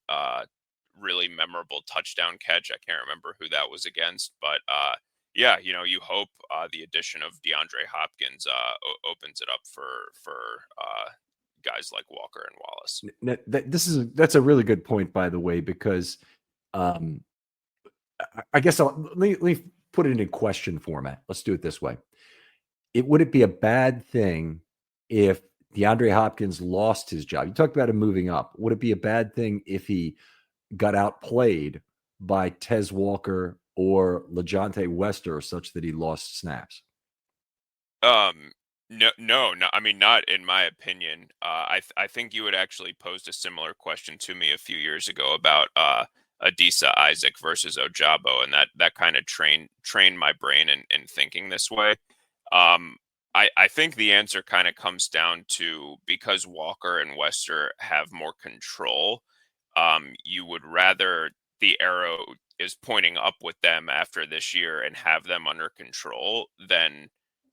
really memorable touchdown catch. I can't remember who that was against, but yeah, you hope the addition of DeAndre Hopkins opens it up for guys like Walker and Wallace. That's a really good point, by the way, because um, I guess let me put it in question format. Let's do it this way. Would it be a bad thing if DeAndre Hopkins lost his job? You talked about him moving up. Would it be a bad thing if he got outplayed by Tez Walker or LeJohntay Wester such that he lost snaps? No. I mean, not in my opinion. I think you had actually posed a similar question to me a few years ago about Adisa Isaac versus Ojabo, and that kind of trained my brain in thinking this way. Um, I think the answer kind of comes down to because Walker and Wester have more control. You would rather the arrow is pointing up with them after this year and have them under control than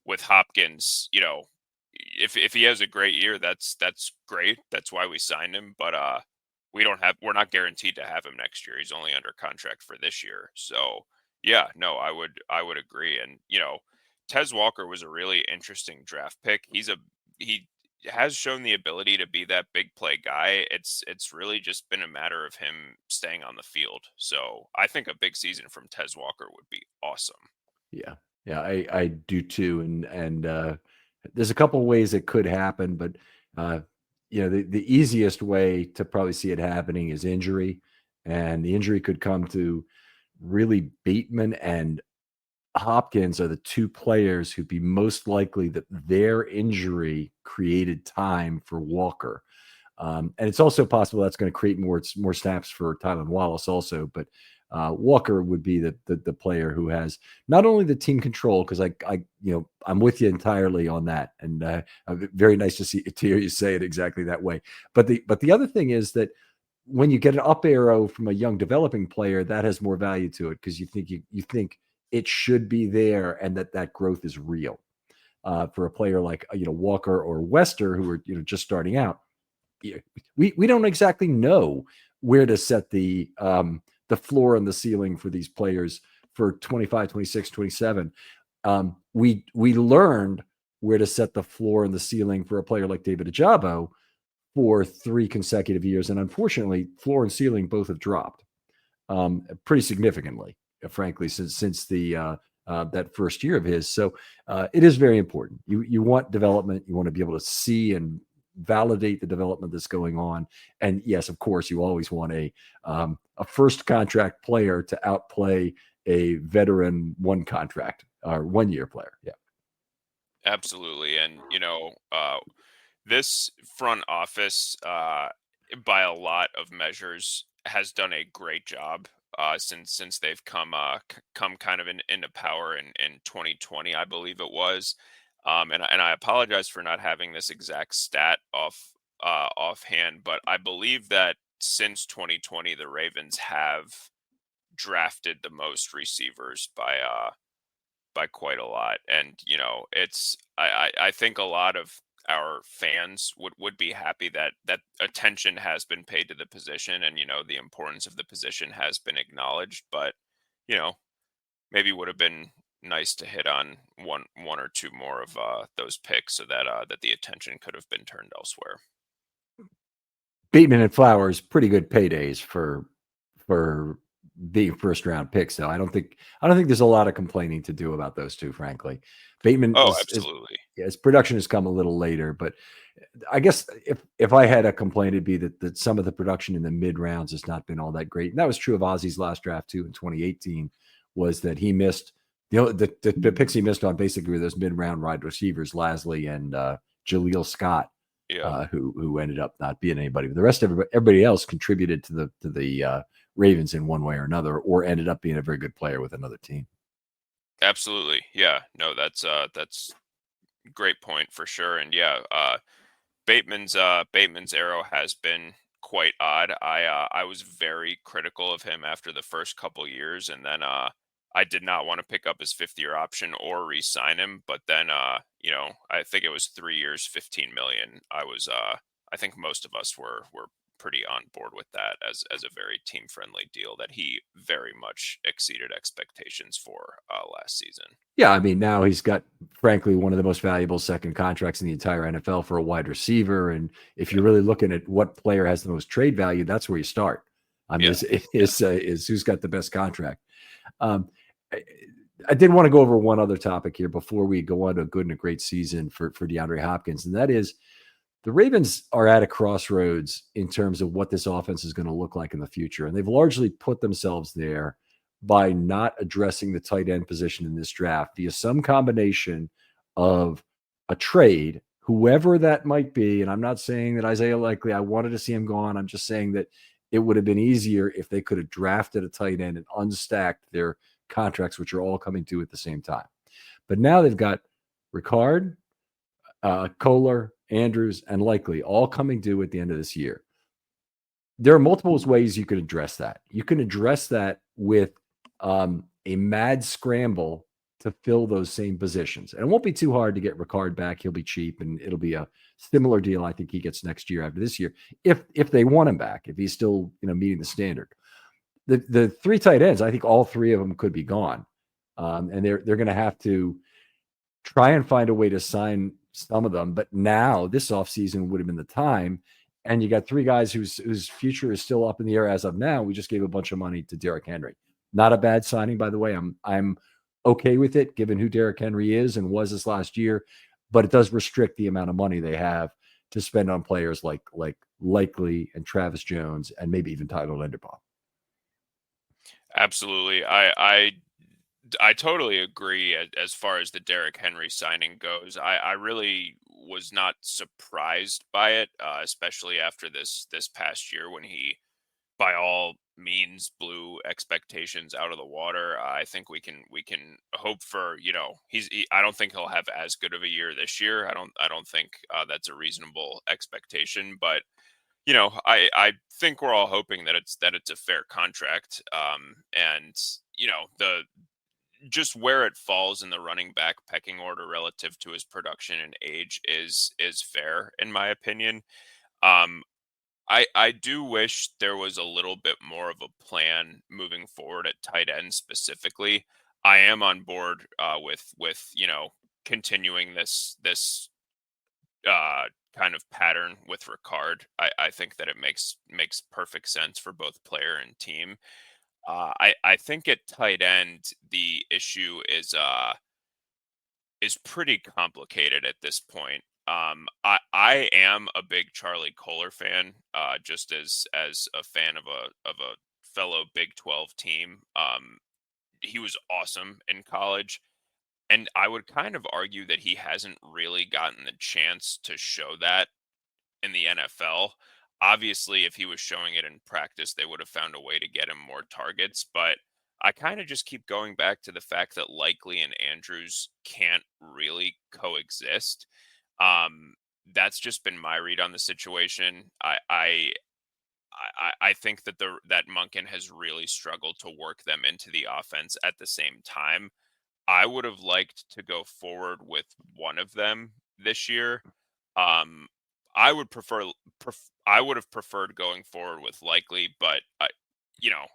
with Hopkins. If he has a great year, that's great. That's why we signed him. But we're not guaranteed to have him next year. He's only under contract for this year. So yeah, no, I would agree. And Tez Walker was a really interesting draft pick. He has shown the ability to be that big play guy. It's really just been a matter of him staying on the field. So I think a big season from Tez Walker would be awesome. Yeah. Yeah, I do too. And there's a couple of ways it could happen, but the easiest way to probably see it happening is injury. And the injury could come to really Bateman and Hopkins are the two players who'd be most likely that their injury created time for Walker. And it's also possible that's going to create more snaps for Tylan Wallace also. But Walker would be the player who has not only the team control, because I'm with you entirely on that, and very nice to hear you say it exactly that way. But the other thing is that when you get an up arrow from a young developing player, that has more value to it because you think it should be there and that growth is real. For a player like Walker or Wester, who are just starting out, we don't exactly know where to set the floor and the ceiling for these players for 25, 26, 27. We learned where to set the floor and the ceiling for a player like David Ajabo for 3 consecutive years. And unfortunately, floor and ceiling both have dropped pretty significantly, frankly, since the that first year of his. So it is very important. You want development. You want to be able to see and validate the development that's going on. And yes, of course, you always want a first contract player to outplay a veteran 1 year player. Yeah, absolutely. And this front office, by a lot of measures, has done a great job since they've come kind of into power in 2020, I believe it was. And I apologize for not having this exact stat offhand, but I believe that since 2020, the Ravens have drafted the most receivers by quite a lot. And I think a lot of our fans would be happy that attention has been paid to the position, and the importance of the position has been acknowledged. But maybe would have been nice to hit on one or two more of those picks so that the attention could have been turned elsewhere. Bateman and Flowers, pretty good paydays for being first round picks, though. I don't think there's a lot of complaining to do about those two, frankly. Bateman, absolutely. His production has come a little later, but I guess if I had a complaint, it'd be that some of the production in the mid rounds has not been all that great. And that was true of Ozzy's last draft too in 2018. Was that he missed the picks he missed on basically were those mid round wide receivers, Lasley and Jaleel Scott, who ended up not being anybody. But the rest of everybody else contributed to the Ravens in one way or another, or ended up being a very good player with another team. Absolutely. Yeah. No, that's great point for sure. And Bateman's arrow has been quite odd. I was very critical of him after the first couple years, and then I did not want to pick up his 5th-year option or re-sign him. But then I think it was 3 years, $15 million. I think most of us were pretty on board with that as a very team friendly deal that he very much exceeded expectations for last season. Yeah, I mean, now he's got, frankly, one of the most valuable second contracts in the entire NFL for a wide receiver. And if you're really looking at what player has the most trade value, that's where you start. I mean, is who's got the best contract. I did want to go over one other topic here before we go on to a good and a great season for DeAndre Hopkins, and that is the Ravens are at a crossroads in terms of what this offense is going to look like in the future. And they've largely put themselves there by not addressing the tight end position in this draft via some combination of a trade, whoever that might be. And I'm not saying that Isaiah Likely, I wanted to see him gone. I'm just saying that it would have been easier if they could have drafted a tight end and unstacked their contracts, which are all coming due at the same time. But now they've got Ricard, Kohler, Andrews, and Likely all coming due at the end of this year. There are multiple ways you can address that. You can address that with a mad scramble to fill those same positions. And it won't be too hard to get Ricard back. He'll be cheap, and it'll be a similar deal I think he gets next year after this year, if they want him back, if he's still meeting the standard. The 3 tight ends, I think all 3 of them could be gone. And they're going to have to try and find a way to sign some of them. But now this offseason would have been the time. And you got three guys whose future is still up in the air as of now. We just gave a bunch of money to Derrick Henry. Not a bad signing, by the way. I'm okay with it, given who Derrick Henry is and was this last year. But it does restrict the amount of money they have to spend on players like Likely and Travis Jones and maybe even Tyler Linderbaum. Absolutely. I totally agree as far as the Derrick Henry signing goes. I really was not surprised by it, especially after this past year when he, by all means, blew expectations out of the water. I think we can hope for, I don't think he'll have as good of a year this year. I don't think that's a reasonable expectation, but I think we're all hoping that it's a fair contract. And the just where it falls in the running back pecking order relative to his production and age is fair in my opinion. Um, I do wish there was a little bit more of a plan moving forward at tight end specifically. I am on board with continuing this kind of pattern with Ricard. I think that it makes perfect sense for both player and team. I think at tight end the issue is pretty complicated at this point. I am a big Charlie Kohler fan, just as a fan of a fellow Big 12 team. He was awesome in college, and I would kind of argue that he hasn't really gotten the chance to show that in the NFL. Obviously, if he was showing it in practice, they would have found a way to get him more targets. But I kind of just keep going back to the fact that Likely and Andrews can't really coexist. Um, that's just been my read on the situation. I think that that Monken has really struggled to work them into the offense at the same time. I would have liked to go forward with one of them this year. Um, I would I would have preferred going forward with Likely, but you know,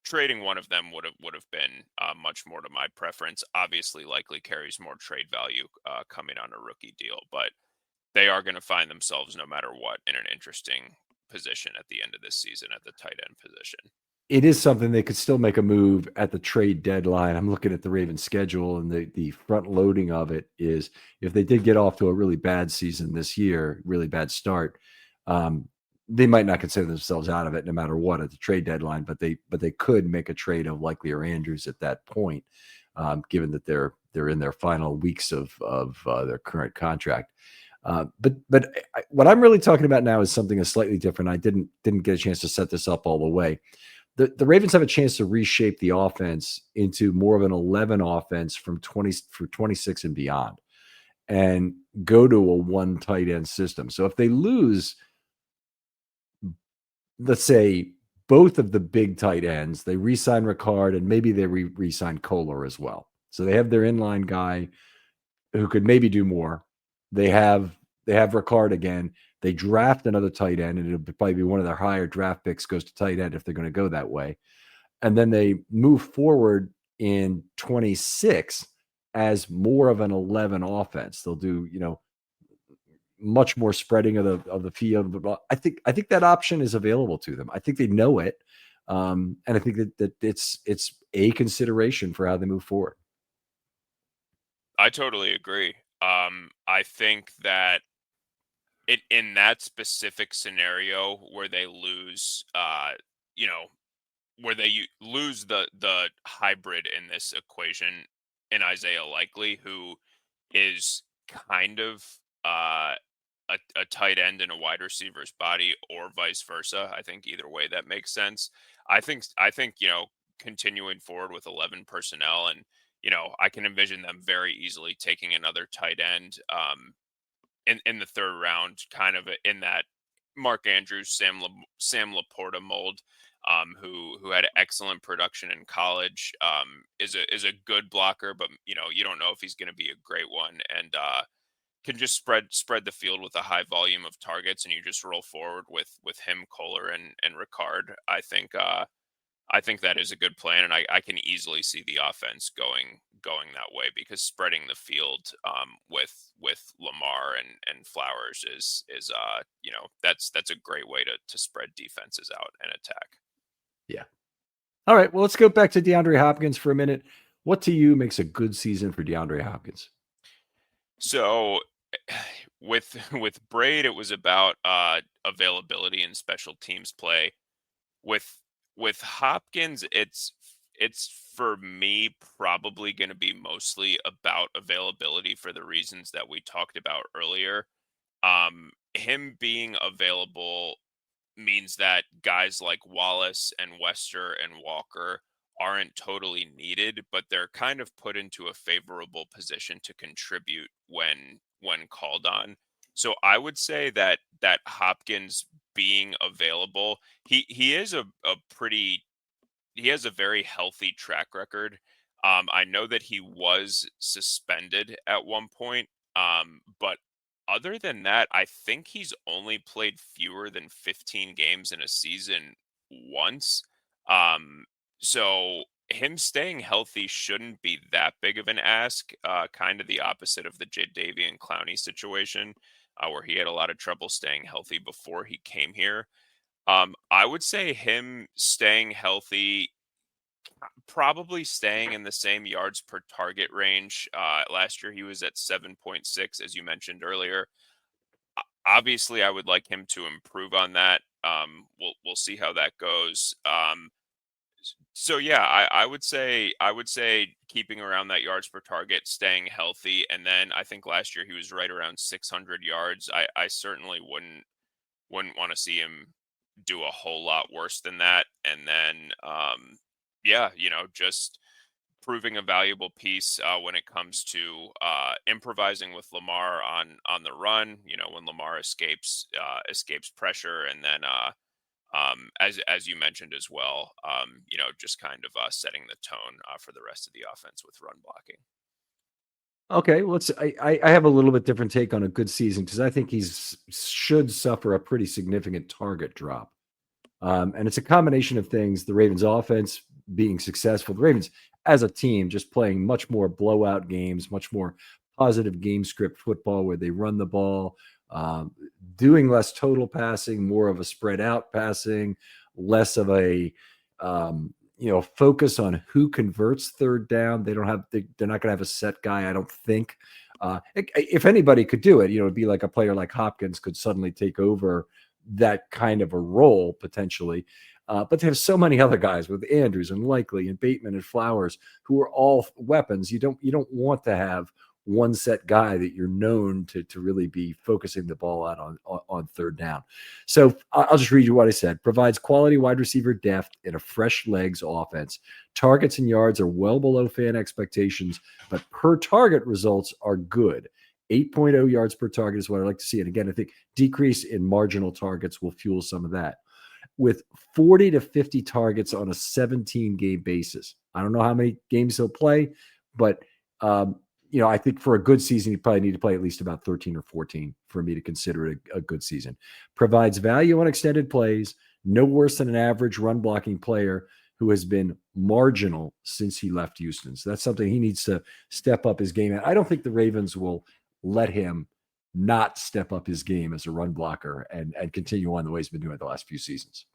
trading one of them would have been much more to my preference. Obviously, Likely carries more trade value coming on a rookie deal, but they are going to find themselves, no matter what, in an interesting position at the end of this season at the tight end position. It is something they could still make a move at the trade deadline. I'm looking at the Ravens schedule, and the front loading of it is if they did get off to a really bad season this year, really bad start, they might not consider themselves out of it no matter what at the trade deadline, but they could make a trade of Likely or Andrews at that point, given that they're in their final weeks of their current contract. But what I'm really talking about now is something that's slightly different. I didn't get a chance to set this up all the way. The Ravens have a chance to reshape the offense into more of an 11 offense for 26 and beyond, and go to a one tight end system. So if they lose, let's say, both of the big tight ends, they re-sign Ricard and maybe they re-sign Kohler as well. So they have their inline guy who could maybe do more. They have Ricard again. They draft another tight end, and it'll probably be one of their higher draft picks goes to tight end if they're going to go that way. And then they move forward in 26 as more of an 11 offense. They'll do, much more spreading of the field. I think that option is available to them. I think they know it. And I think that it's a consideration for how they move forward. I totally agree. I think that in that specific scenario where they lose, where they lose the hybrid in this equation in Isaiah Likely, who is kind of a tight end in a wide receiver's body, or vice versa. I think either way that makes sense. I think continuing forward with 11 personnel, and I can envision them very easily taking another tight end in the third round, kind of in that Mark Andrews, Sam Laporta mold, who had excellent production in college, is a good blocker, but you don't know if he's going to be a great one, and can just spread the field with a high volume of targets, and you just roll forward with him, Kohler, and Ricard. I I think that is a good plan, and I can easily see the offense going that way because spreading the field with Lamar and Flowers is that's a great way to spread defenses out and attack. Yeah. All right. Well, let's go back to DeAndre Hopkins for a minute. What to you makes a good season for DeAndre Hopkins? So with Brade, it was about availability and special teams play. With Hopkins, it's for me probably going to be mostly about availability for the reasons that we talked about earlier. Him being available means that guys like Wallace and Wester and Walker aren't totally needed, but they're kind of put into a favorable position to contribute when called on. So I would say that Hopkins being available, he is a pretty he has a very healthy track record. I know that he was suspended at one point, but other than that, I think he's only played fewer than 15 games in a season once. Um, so him staying healthy shouldn't be that big of an ask. Kind of the opposite of the Jadeveon Clowney situation, where he had a lot of trouble staying healthy before he came here. I would say him staying healthy, probably staying in the same yards per target range. Last year he was at 7.6, as you mentioned earlier. Obviously, I would like him to improve on that. We'll see how that goes. So yeah, I would say keeping around that yards per target, staying healthy, and then I think last year he was right around 600 yards. I certainly wouldn't want to see him do a whole lot worse than that. And then, yeah, just proving a valuable piece when it comes to improvising with Lamar on the run. When Lamar escapes pressure, and then as you mentioned as well, just kind of setting the tone for the rest of the offense with run blocking. Okay, I have a little bit different take on a good season because I think he's should suffer a pretty significant target drop. And it's a combination of things. The Ravens offense being successful, the Ravens as a team just playing much more blowout games, much more positive game script football where they run the ball, um, doing less total passing, more of a spread out passing, less of a focus on who converts third down. They're not going to have a set guy, I don't think. If anybody could do it, it'd be like a player like Hopkins could suddenly take over that kind of a role potentially. But they have so many other guys with Andrews and Likely and Bateman and Flowers who are all weapons. You don't want to have one set guy that you're known to really be focusing the ball out on third down. So I'll just read you what I said. Provides quality wide receiver depth in a fresh legs offense. Targets and yards are well below fan expectations, but per target results are good. 8.0 yards per target is what I like to see. And again, I think decrease in marginal targets will fuel some of that. With 40 to 50 targets on a 17-game basis. I don't know how many games he'll play, but I think for a good season, you probably need to play at least about 13 or 14 for me to consider it a good season. Provides value on extended plays, no worse than an average run blocking player who has been marginal since he left Houston. So that's something he needs to step up his game. I don't think the Ravens will let him not step up his game as a run blocker and continue on the way he's been doing it the last few seasons.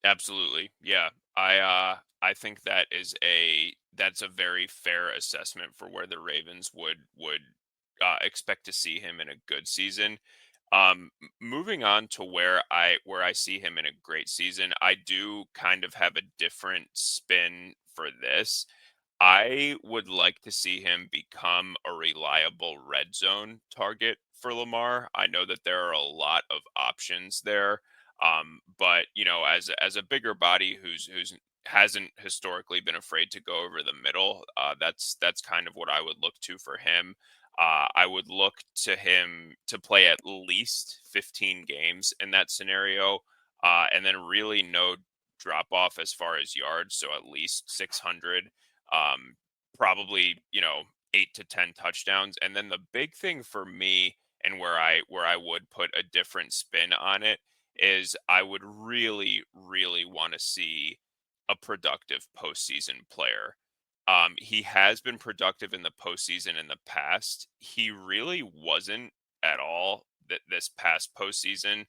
Absolutely. Yeah. I think that's a very fair assessment for where the Ravens would expect to see him in a good season. Moving on to where I see him in a great season, I do kind of have a different spin for this. I would like to see him become a reliable red zone target for Lamar. I know that there are a lot of options there, but as a bigger body who's hasn't historically been afraid to go over the middle, that's kind of what I would look to for him. I would look to him to play at least 15 games in that scenario, and then really no drop off as far as yards, so at least 600, um, probably 8 to 10 touchdowns, and then the big thing for me and where I would put a different spin on it is I would really, really want to see a productive postseason player. He has been productive in the postseason in the past. He really wasn't at all this past postseason.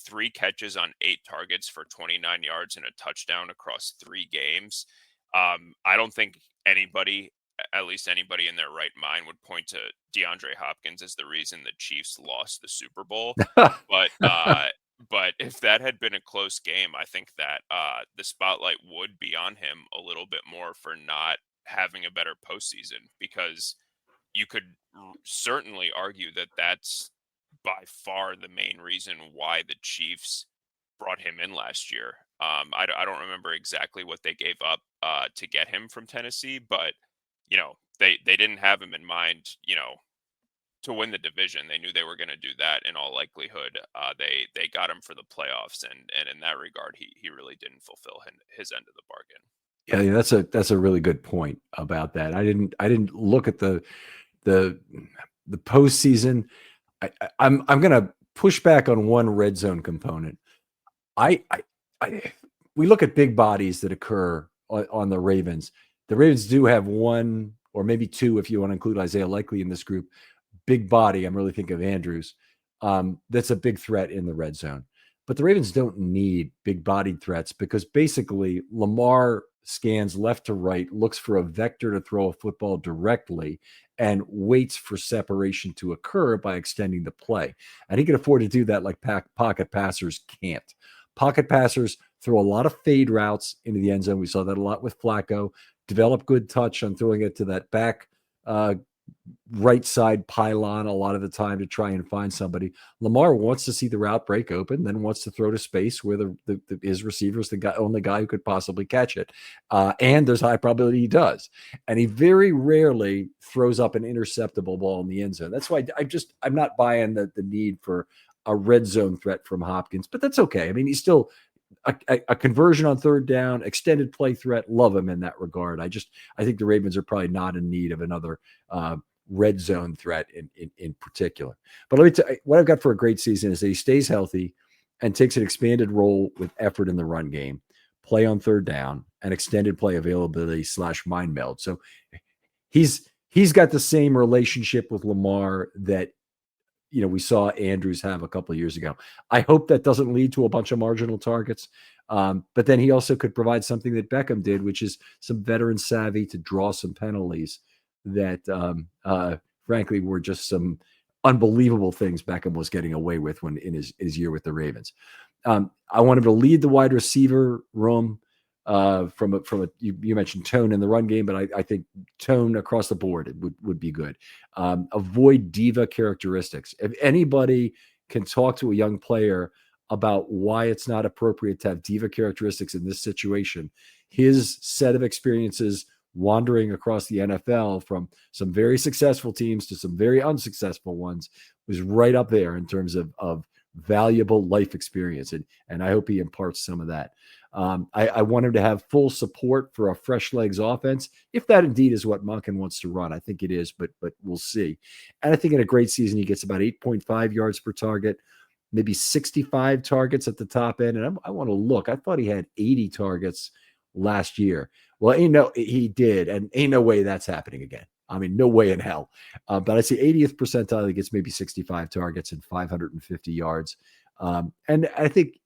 3 catches on 8 targets for 29 yards and a touchdown across 3 games. I don't think anybody, at least anybody in their right mind, would point to DeAndre Hopkins as the reason the Chiefs lost the Super Bowl. But but if that had been a close game, I think that the spotlight would be on him a little bit more for not having a better postseason, because you could certainly argue that that's by far the main reason why the Chiefs brought him in last year. I don't remember exactly what they gave up to get him from Tennessee, but they didn't have him in mind, to win the division. They knew they were going to do that in all likelihood. They got him for the playoffs, and in that regard, he really didn't fulfill his end of the bargain. Yeah, that's a really good point about that. I didn't look at the postseason. I'm gonna push back on one red zone component. I we look at big bodies that occur on the Ravens. The Ravens do have one or maybe two, if you want to include Isaiah Likely in this group. Big body. I'm really thinking of Andrews. That's a big threat in the red zone. But the Ravens don't need big bodied threats because basically Lamar scans left to right, looks for a vector to throw a football directly, and waits for separation to occur by extending the play. And he can afford to do that like pocket passers can't. Pocket passers throw a lot of fade routes into the end zone. We saw that a lot with Flacco. Develop good touch on throwing it to that back right side pylon a lot of the time to try and find somebody. Lamar wants to see the route break open, then wants to throw to space where his receiver is the only guy who could possibly catch it. And there's high probability he does. And he very rarely throws up an interceptable ball in the end zone. That's why I'm not buying the need for a red zone threat from Hopkins, but that's okay. I mean, he's still a conversion on third down, extended play threat. Love him in that regard. I think the Ravens are probably not in need of another red zone threat in particular. But let me tell you, what I've got for a great season is that he stays healthy and takes an expanded role with effort in the run game, play on third down, and extended play availability / mind meld. So he's got the same relationship with Lamar that we saw Andrews have a couple of years ago. I hope that doesn't lead to a bunch of marginal targets. But then he also could provide something that Beckham did, which is some veteran savvy to draw some penalties that, frankly, were just some unbelievable things Beckham was getting away with when in his year with the Ravens. I want him to lead the wide receiver room you mentioned tone in the run game, but I think tone across the board would be good. Avoid diva characteristics. If anybody can talk to a young player about why it's not appropriate to have diva characteristics in this situation, his set of experiences wandering across the NFL from some very successful teams to some very unsuccessful ones was right up there in terms of valuable life experience. And I hope he imparts some of that. I want him to have full support for a fresh legs offense, if that indeed is what Monken wants to run. I think it is, but we'll see. And I think in a great season, he gets about 8.5 yards per target, maybe 65 targets at the top end. And I want to look. I thought he had 80 targets last year. Well, he did, and ain't no way that's happening again. I mean, no way in hell. But I see 80th percentile, he gets maybe 65 targets and 550 yards. And I think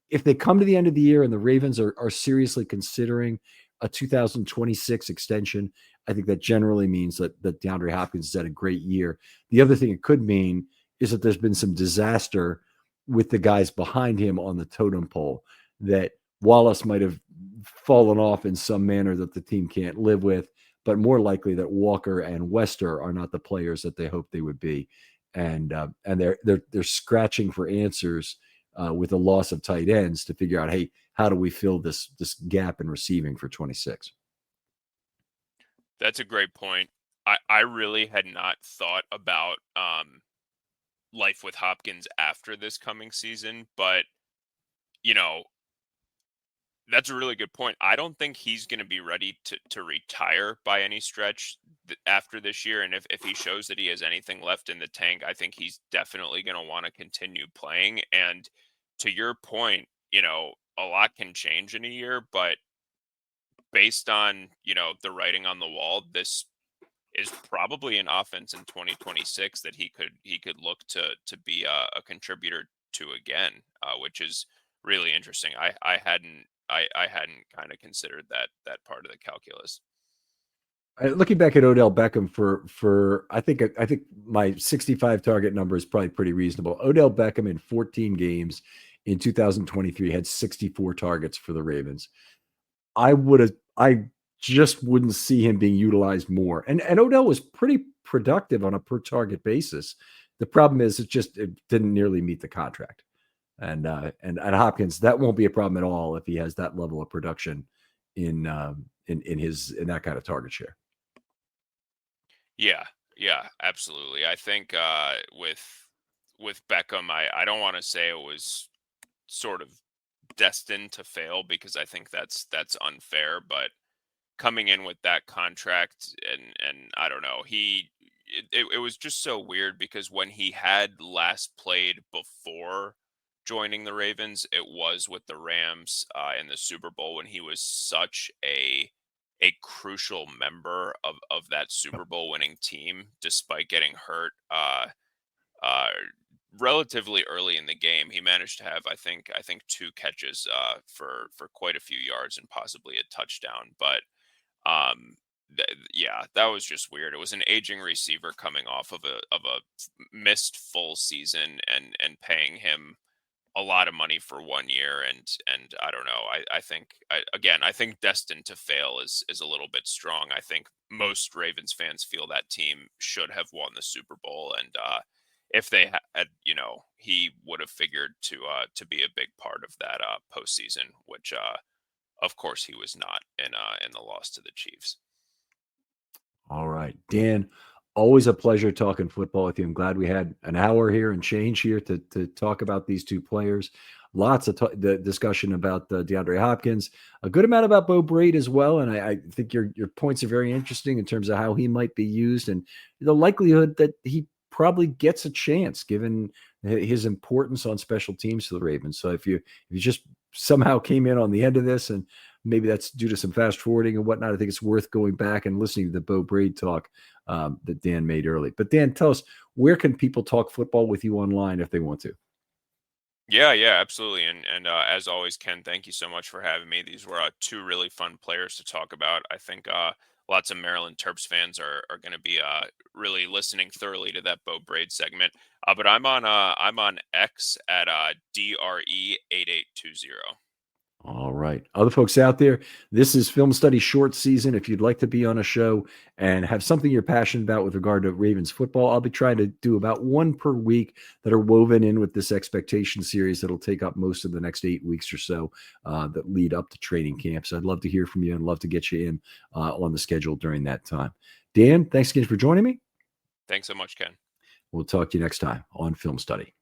if they come to the end of the year and the Ravens are seriously considering a 2026 extension, I think that generally means that DeAndre Hopkins has had a great year. The other thing it could mean is that there's been some disaster with the guys behind him on the totem pole, that Wallace might have fallen off in some manner that the team can't live with, but more likely that Walker and Wester are not the players that they hoped they would be. And they're scratching for answers with the loss of tight ends to figure out, hey, how do we fill this gap in receiving for 26? That's a great point. I really had not thought about life with Hopkins after this coming season, but that's a really good point. I don't think he's going to be ready to retire by any stretch after this year. And if he shows that he has anything left in the tank, I think he's definitely going to want to continue playing. And to your point, a lot can change in a year, but based on, the writing on the wall, this is probably an offense in 2026 that he could look to be a contributor to again, which is really interesting. I hadn't kind of considered that part of the calculus. Looking back at Odell Beckham for I think my 65 target number is probably pretty reasonable. Odell Beckham in 14 games in 2023 had 64 targets for the Ravens. I just wouldn't see him being utilized more. And Odell was pretty productive on a per target basis. The problem is it didn't nearly meet the contract. And Hopkins, that won't be a problem at all if he has that level of production in that kind of target share. Yeah, absolutely. I think with Beckham, I don't want to say it was sort of destined to fail, because I think that's unfair, but coming in with that contract, and I don't know, it was just so weird, because when he had last played before joining the Ravens, it was with the Rams in the Super Bowl, when he was such a crucial member of that Super Bowl winning team, despite getting hurt uh, relatively early in the game. He managed to have, I think 2 catches for quite a few yards and possibly a touchdown. But yeah, that was just weird. It was an aging receiver coming off of a missed full season, and paying him a lot of money for 1 year, and I don't know. I think I think destined to fail is a little bit strong. I think most Ravens fans feel that team should have won the Super Bowl, and if they had, he would have figured to be a big part of that postseason, which of course he was not in the loss to the Chiefs. All right, Dan, always a pleasure talking football with you. I'm glad we had an hour here and change here to talk about these two players. Lots of the discussion about DeAndre Hopkins, a good amount about Beau Brade as well. And I think your points are very interesting in terms of how he might be used and the likelihood that he probably gets a chance given his importance on special teams to the Ravens. So if you just somehow came in on the end of this, and maybe that's due to some fast forwarding and whatnot, I think it's worth going back and listening to the Beau Brade talk that Dan made early. But Dan, tell us, where can people talk football with you online if they want to? Yeah, absolutely. And as always, Ken, thank you so much for having me. These were 2 really fun players to talk about. I think lots of Maryland Terps fans are going to be really listening thoroughly to that Beau Brade segment. But I'm on X at DRE8820. All right. Other folks out there, this is Film Study short season. If you'd like to be on a show and have something you're passionate about with regard to Ravens football, I'll be trying to do about 1 per week that are woven in with this expectation series that'll take up most of the next 8 weeks or so that lead up to training camp. So I'd love to hear from you and love to get you in on the schedule during that time. Dan, thanks again for joining me. Thanks so much, Ken. We'll talk to you next time on Film Study.